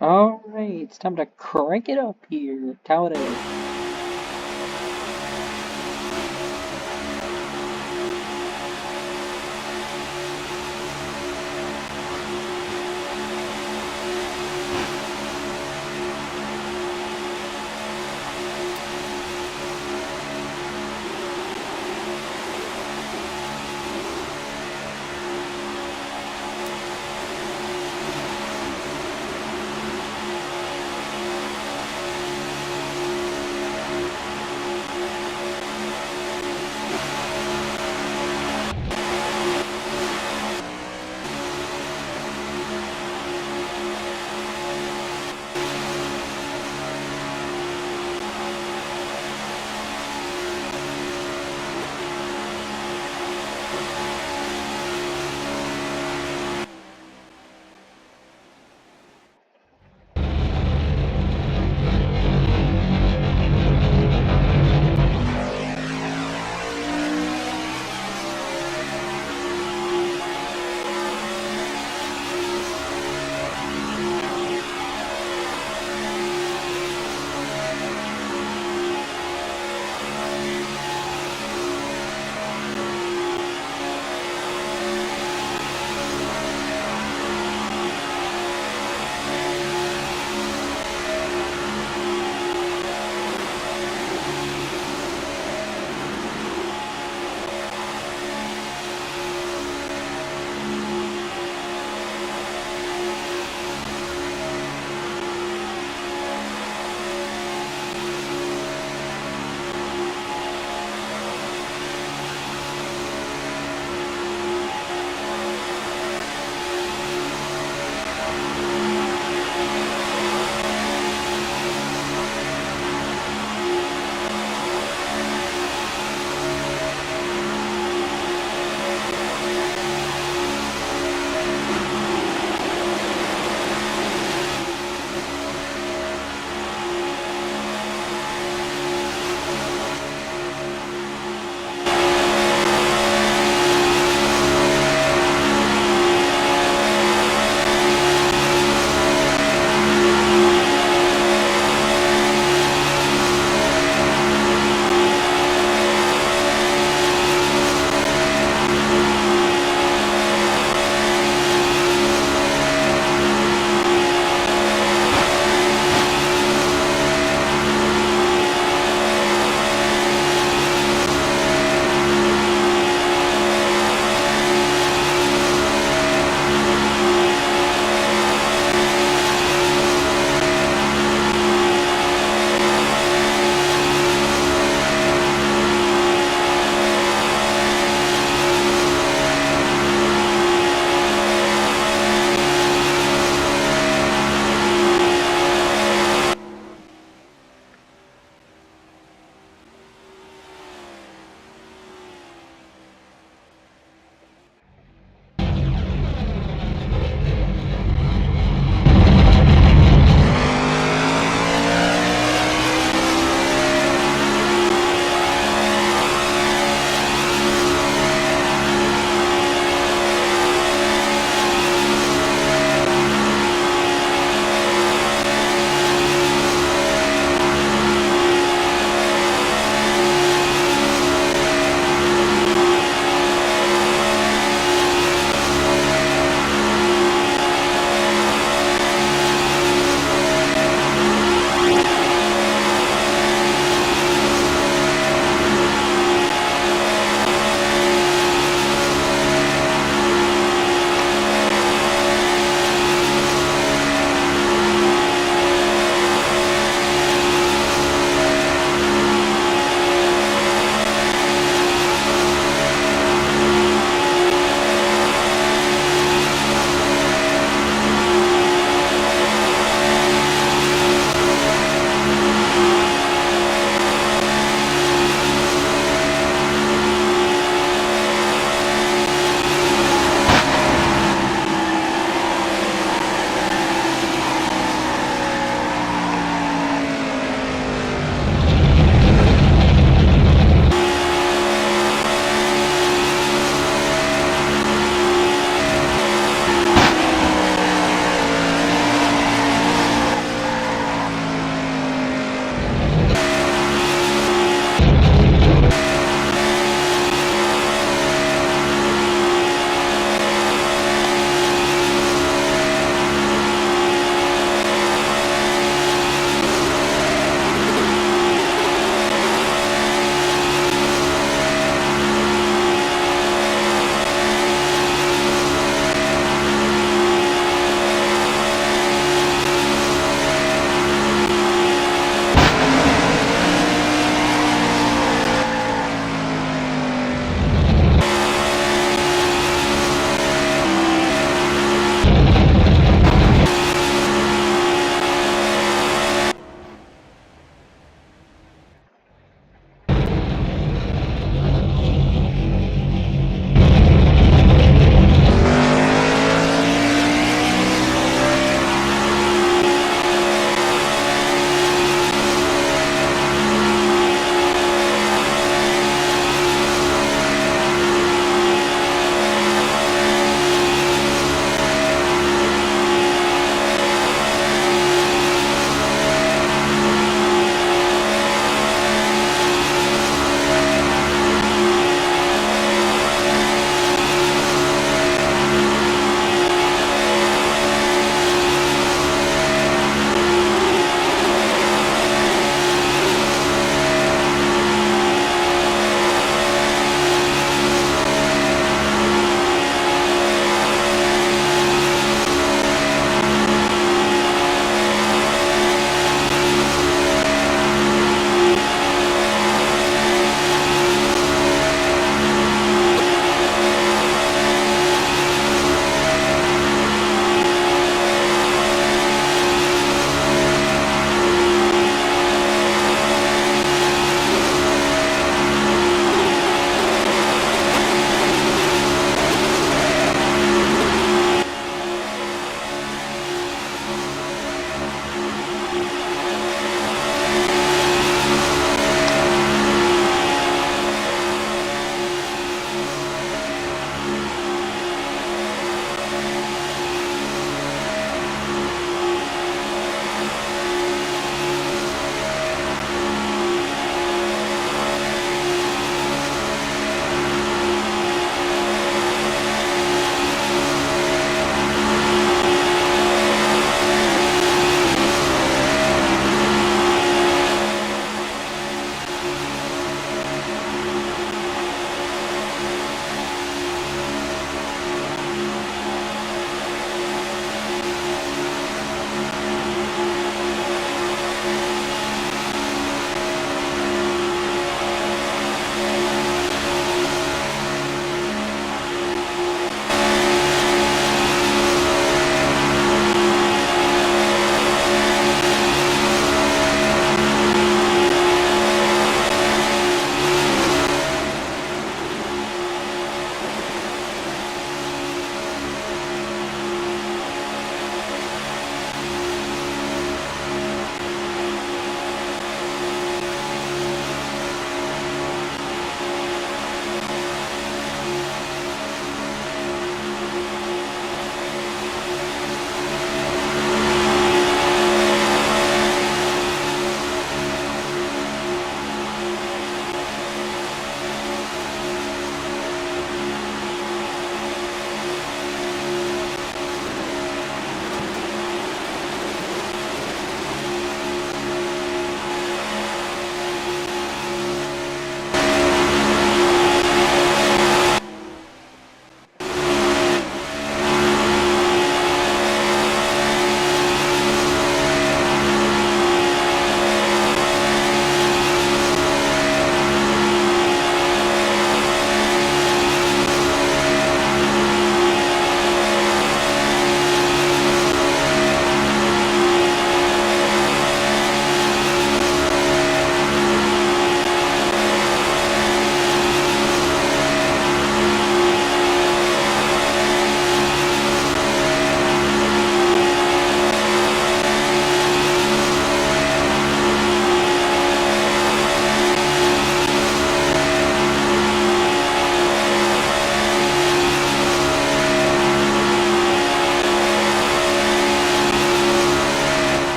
Alright, it's time to crank it up here, Talladega.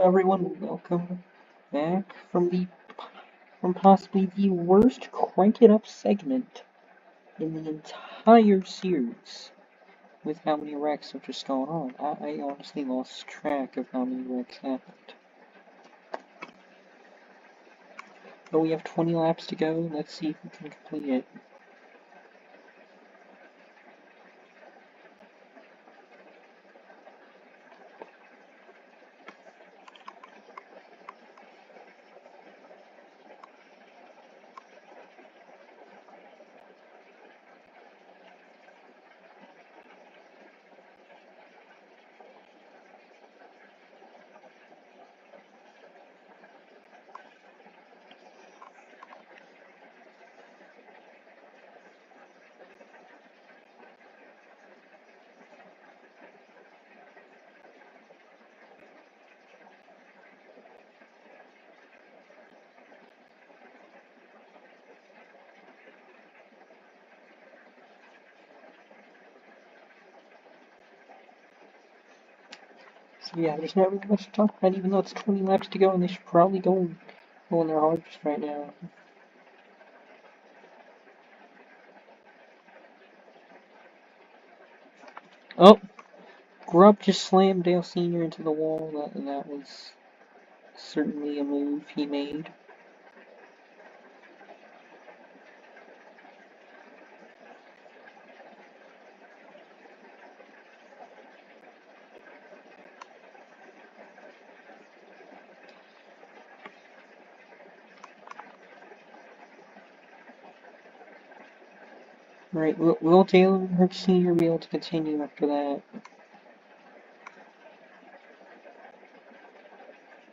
everyone, welcome back from possibly the worst crank it up segment in the entire series with how many wrecks have just gone on. I honestly lost track of how many wrecks happened. But we have 20 laps to go. Let's see if we can complete it. So yeah, there's not really much to talk about, even though it's 20 laps to go, and they should probably go in their hardest right now. Oh, Grubb just slammed Dale Sr. into the wall. That was certainly a move he made. Right, will Dale Earnhardt Sr. be able to continue after that?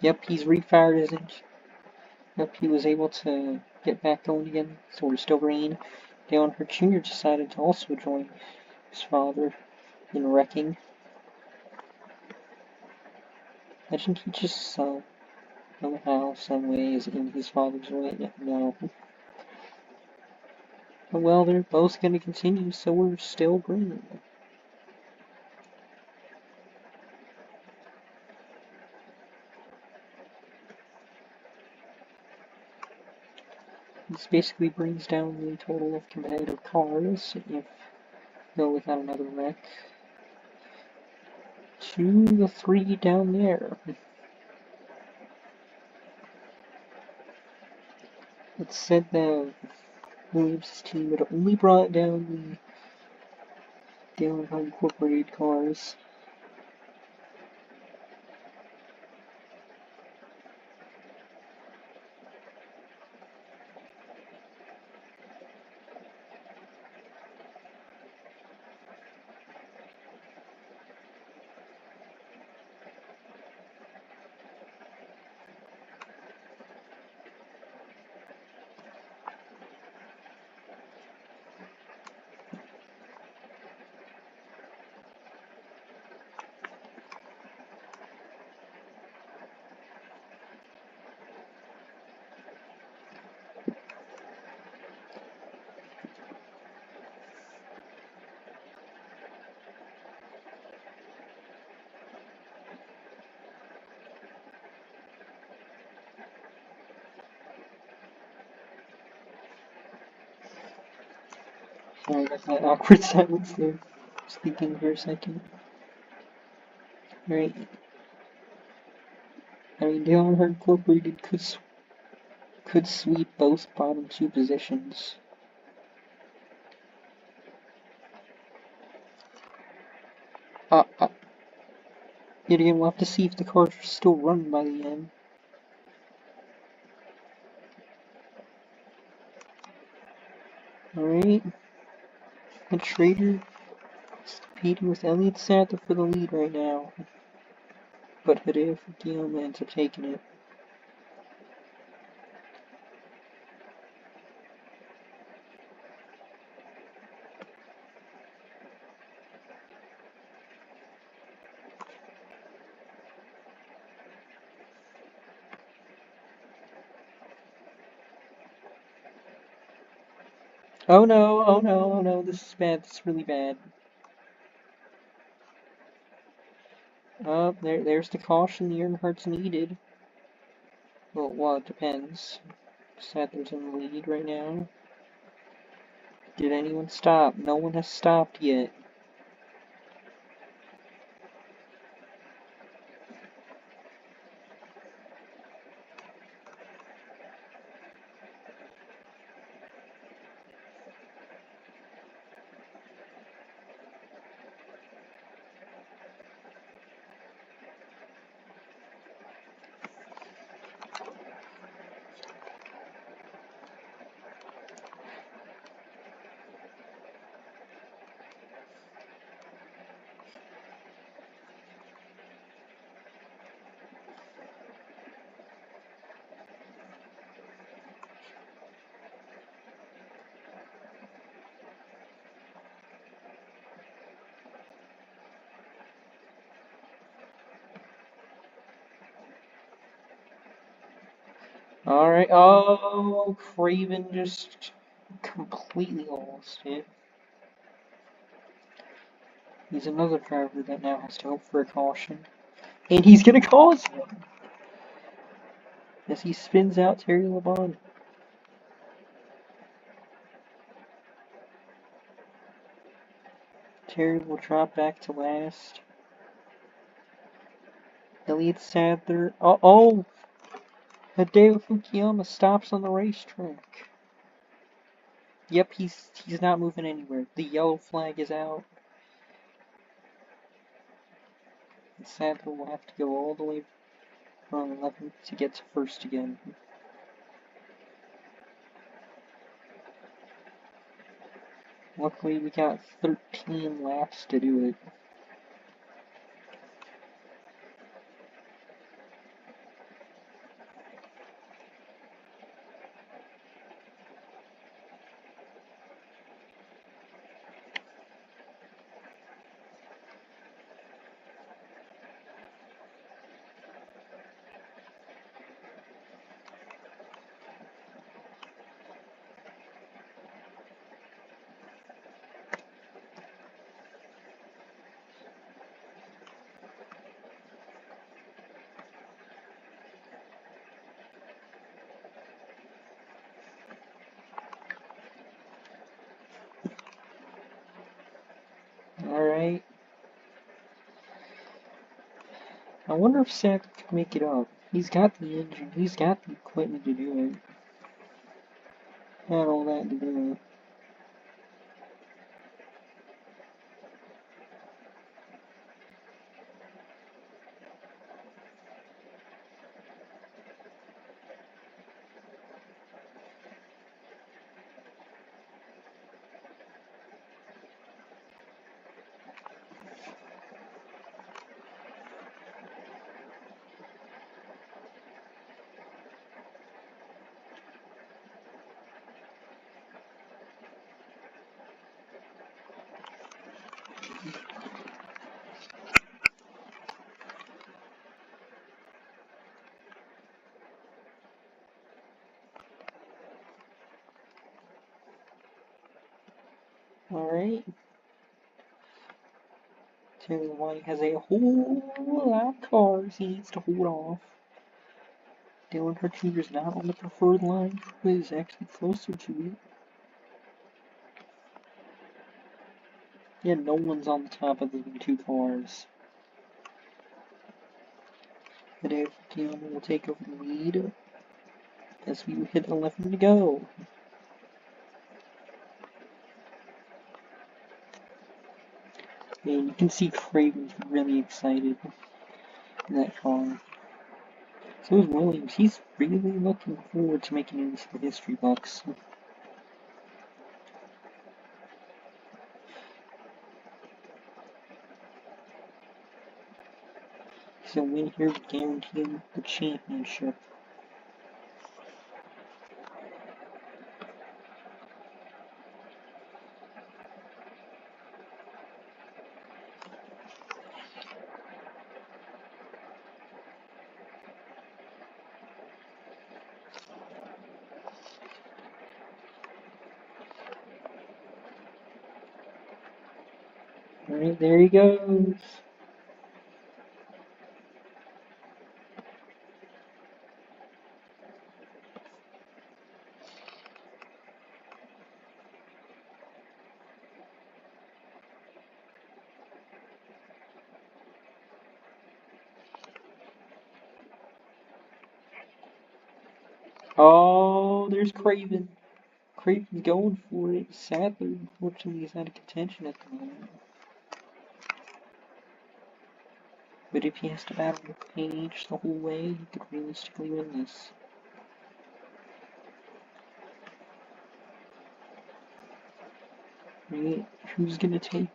Yep, he's refired his engine. Yep, he was able to get back going again, so we're still green. Dale Earnhardt Jr. decided to also join his father in wrecking. Imagine he just somehow, some way is in his father's way. No. But well, they're both going to continue, so we're still green. This basically brings down the total of competitive cars if you go without another wreck to the 3 down there. It said that Williams' team had only brought down the Dale Earnhardt Incorporated cars. Sorry about that awkward silence there. Speaking for a second. Right. I mean, Dale Earnhardt Incorporated could sweep both bottom 2 positions. Yet again, we'll have to see if the cars are still running by the end. Alright. And Schrader is competing with Elliott Sadler for the lead right now. But Hideo Fukuyama ends up taking it. Oh no, oh no, oh no, this is bad, this is really bad. There's the caution the Earnhardt's needed. Well, it depends. Sadler's in the lead right now. Did anyone stop? No one has stopped yet. Alright, oh, Craven just completely lost it. He's another driver that now has to hope for a caution. And he's gonna cause one! As he spins out Terry LeBon. Terry will drop back to last. Elliott Sadler. Oh! Hideo Fukuyama stops on the racetrack. Yep, he's not moving anywhere. The yellow flag is out. And Sadler will have to go all the way from 11th to get to first again. Luckily, we got 13 laps to do it. Alright. I wonder if Sadler could make it up. He's got the engine, he's got the equipment to do it. Had all that to do it. Alright. Terry Labonte has a whole lot of cars he needs to hold off. Dylan Hartruder's not on the preferred line, but is actually closer to it. Yeah, no one's on the top of the two cars. Hideo Fukuyama will take over the lead as we hit 11 to go. And you can see Craven's really excited in that car. So is Williams. He's really looking forward to making it into the history books. So win here would guarantee him the championship. Alright, there he goes. Oh, there's Craven. Craven's going for it. Sadler, unfortunately, is out of contention at the moment. But if he has to battle with Page the whole way, he could realistically win this. Right? Who's gonna take?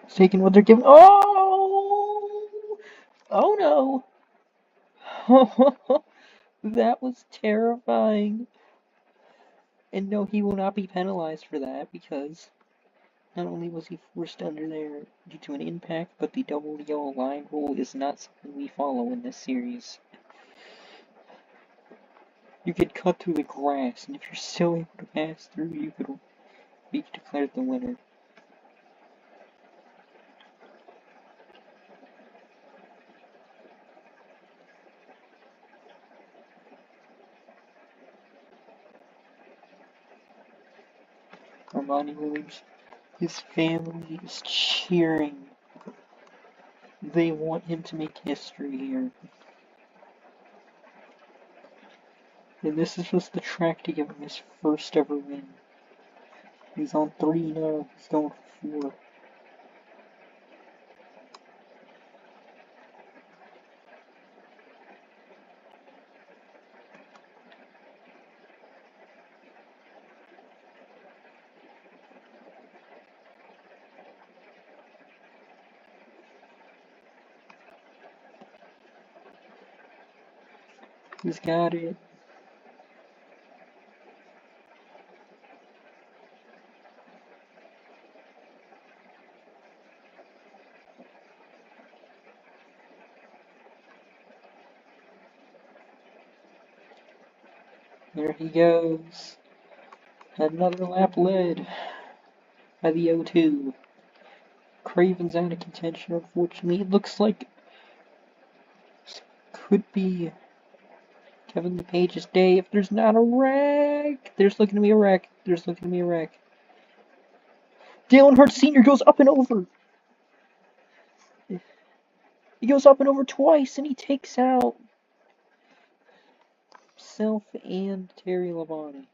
Taking what they're giving. Oh! Oh no! That was terrifying. And no, he will not be penalized for that because not only was he forced under there due to an impact, but the double yellow line rule is not something we follow in this series. You could cut through the grass, and if you're still able to pass through, you could be declared the winner. Armani Williams, his family is cheering. They want him to make history here. And this is just the track to give him his first ever win. He's on 3 now, he's going for 4. He's got it. There he goes. Another lap led by the O2. Craven's out of contention, unfortunately. It looks like this could be Kevin LePage's day if there's not a wreck. There's looking to be a wreck. There's looking to be a wreck. Dale Earnhardt Sr. goes up and over. He goes up and over twice, and he takes out himself and Terry Labonte.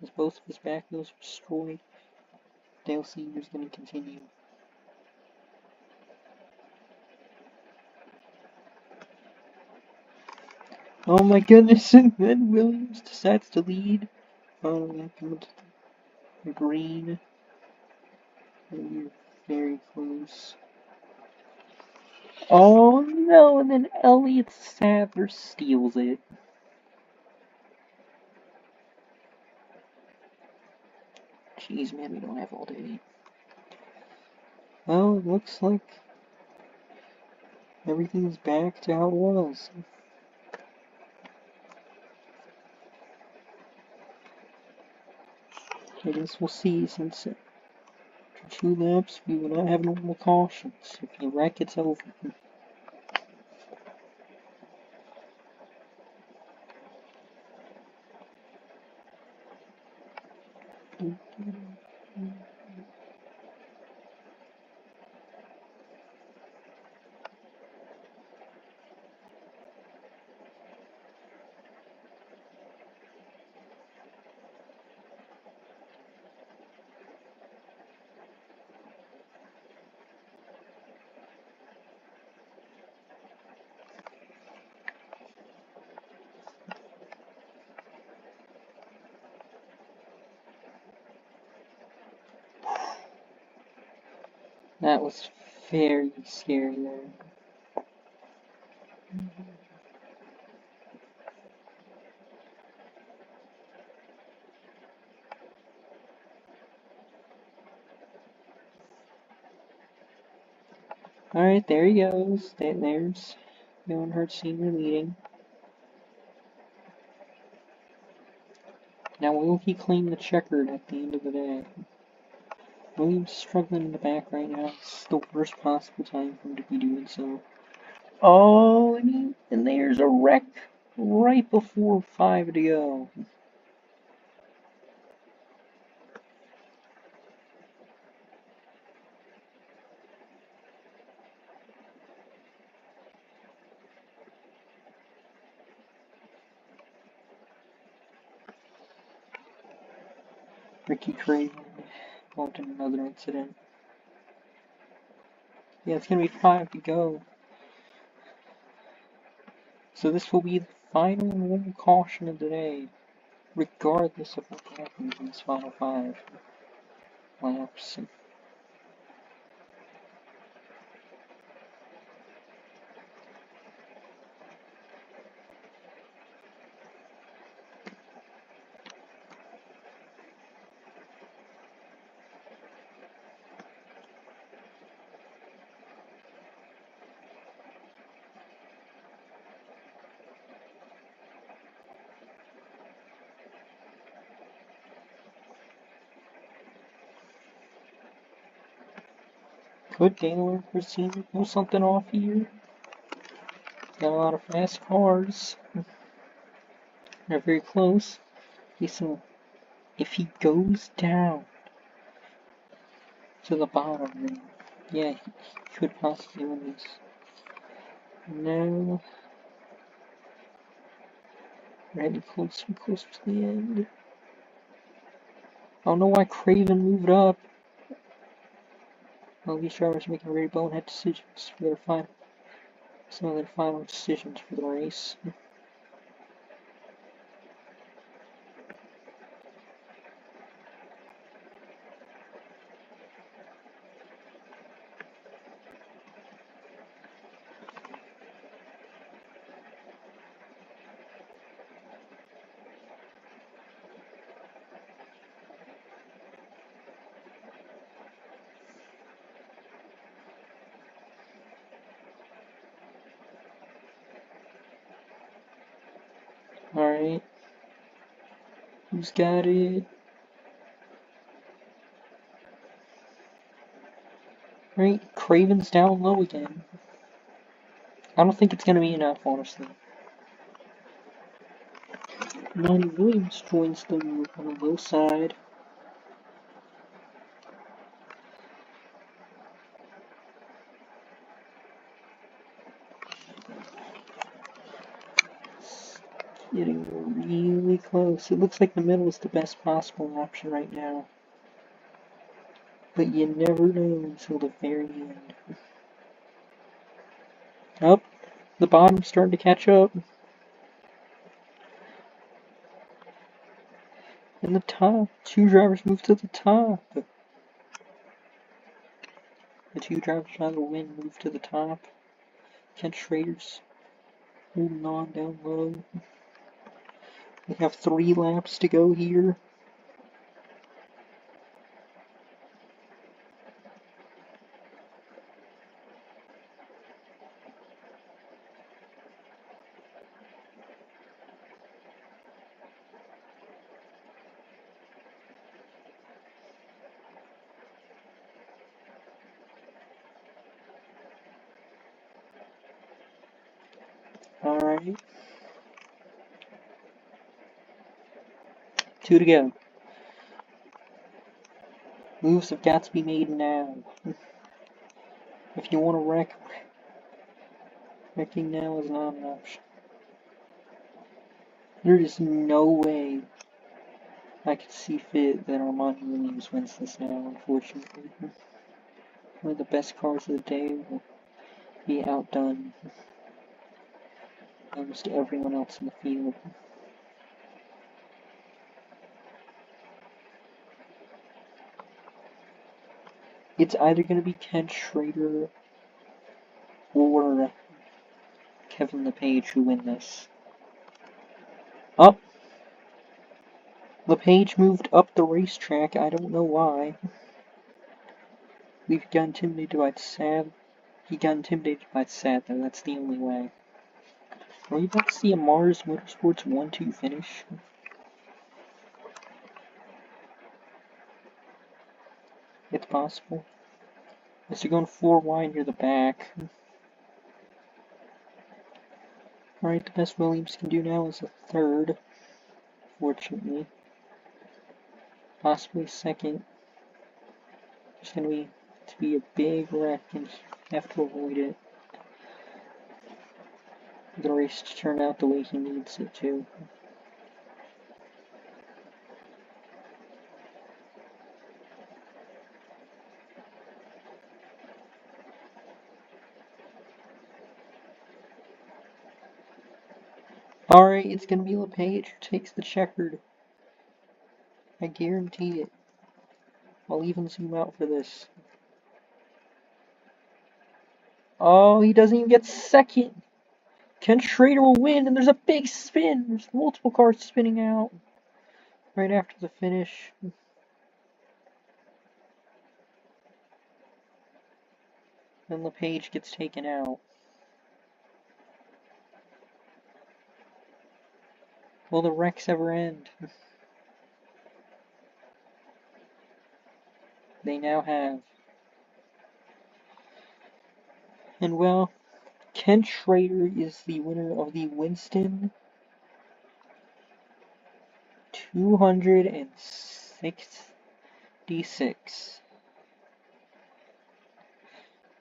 As both of his back wheels are destroyed, Dale Sr. is going to continue. Oh my goodness, and then Williams decides to lead. Oh, coming to the green. You're very close. Oh no, and then Elliott Sadler steals it. Jeez, man, we don't have all day. Well, it looks like everything's back to how it was. I guess we'll see, since after 2 laps we will not have normal cautions. If you wreck, it's over. That was very scary there. Alright, there he goes. There's Earnhardt Sr. leading. Now, will he claim the checkered at the end of the day? Williams struggling in the back right now. It's the worst possible time for him to be doing so. Oh, and there's a wreck right before 5 to go. Ricky Craven involved in another incident. Yeah, it's gonna be 5 to go. So this will be the final one caution of the day, regardless of what happens in this final 5 laps. Could Daniel Racine pull something off here? Got a lot of fast cars. They're very close. So if he goes down to the bottom, then yeah, he could possibly win this. No. We're heading closer and closer to the end. I don't know why Craven moved up. Well, these drivers are making very bonehead decisions for some of their final decisions for the race. Alright. Who's got it? Right, Craven's down low again. I don't think it's gonna be enough, honestly. Monty Williams joins them on the low side. Getting really close. It looks like the middle is the best possible option right now. But you never know until the very end. Up, the bottom's starting to catch up. And the top, 2 drivers move to the top. The 2 drivers trying to win move to the top. Kent Schrader's holding on down low. We have 3 laps to go here. Alright. 2 to go. Moves have got to be made now. If you want to wreck, wrecking now is not an option. There is no way I could see fit that Armando Williams wins this now, unfortunately. One of the best cars of the day will be outdone almost everyone else in the field. It's either going to be Ken Schrader or Kevin LePage who win this. Up! LePage moved up the racetrack, I don't know why. He got intimidated by Sadler, that's the only way. Are we about to see a Mars Motorsports 1-2 finish? It's possible. Unless you're going 4 wide near the back. Alright, the best Williams can do now is a 3rd. Fortunately. Possibly 2nd. There's going to be a big wreck and have to avoid it. The race to turn out the way he needs it to. Alright, it's gonna be LePage who takes the checkered. I guarantee it. I'll even zoom out for this. Oh, he doesn't even get second. Ken Schrader will win, and there's a big spin. There's multiple cars spinning out right after the finish. Then LePage gets taken out. Will the wrecks ever end? They now have. And well, Ken Schrader is the winner of the Winston 266.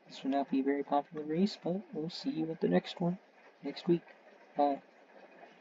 This will not be a very popular race, but we'll see you at the next one next week. Bye.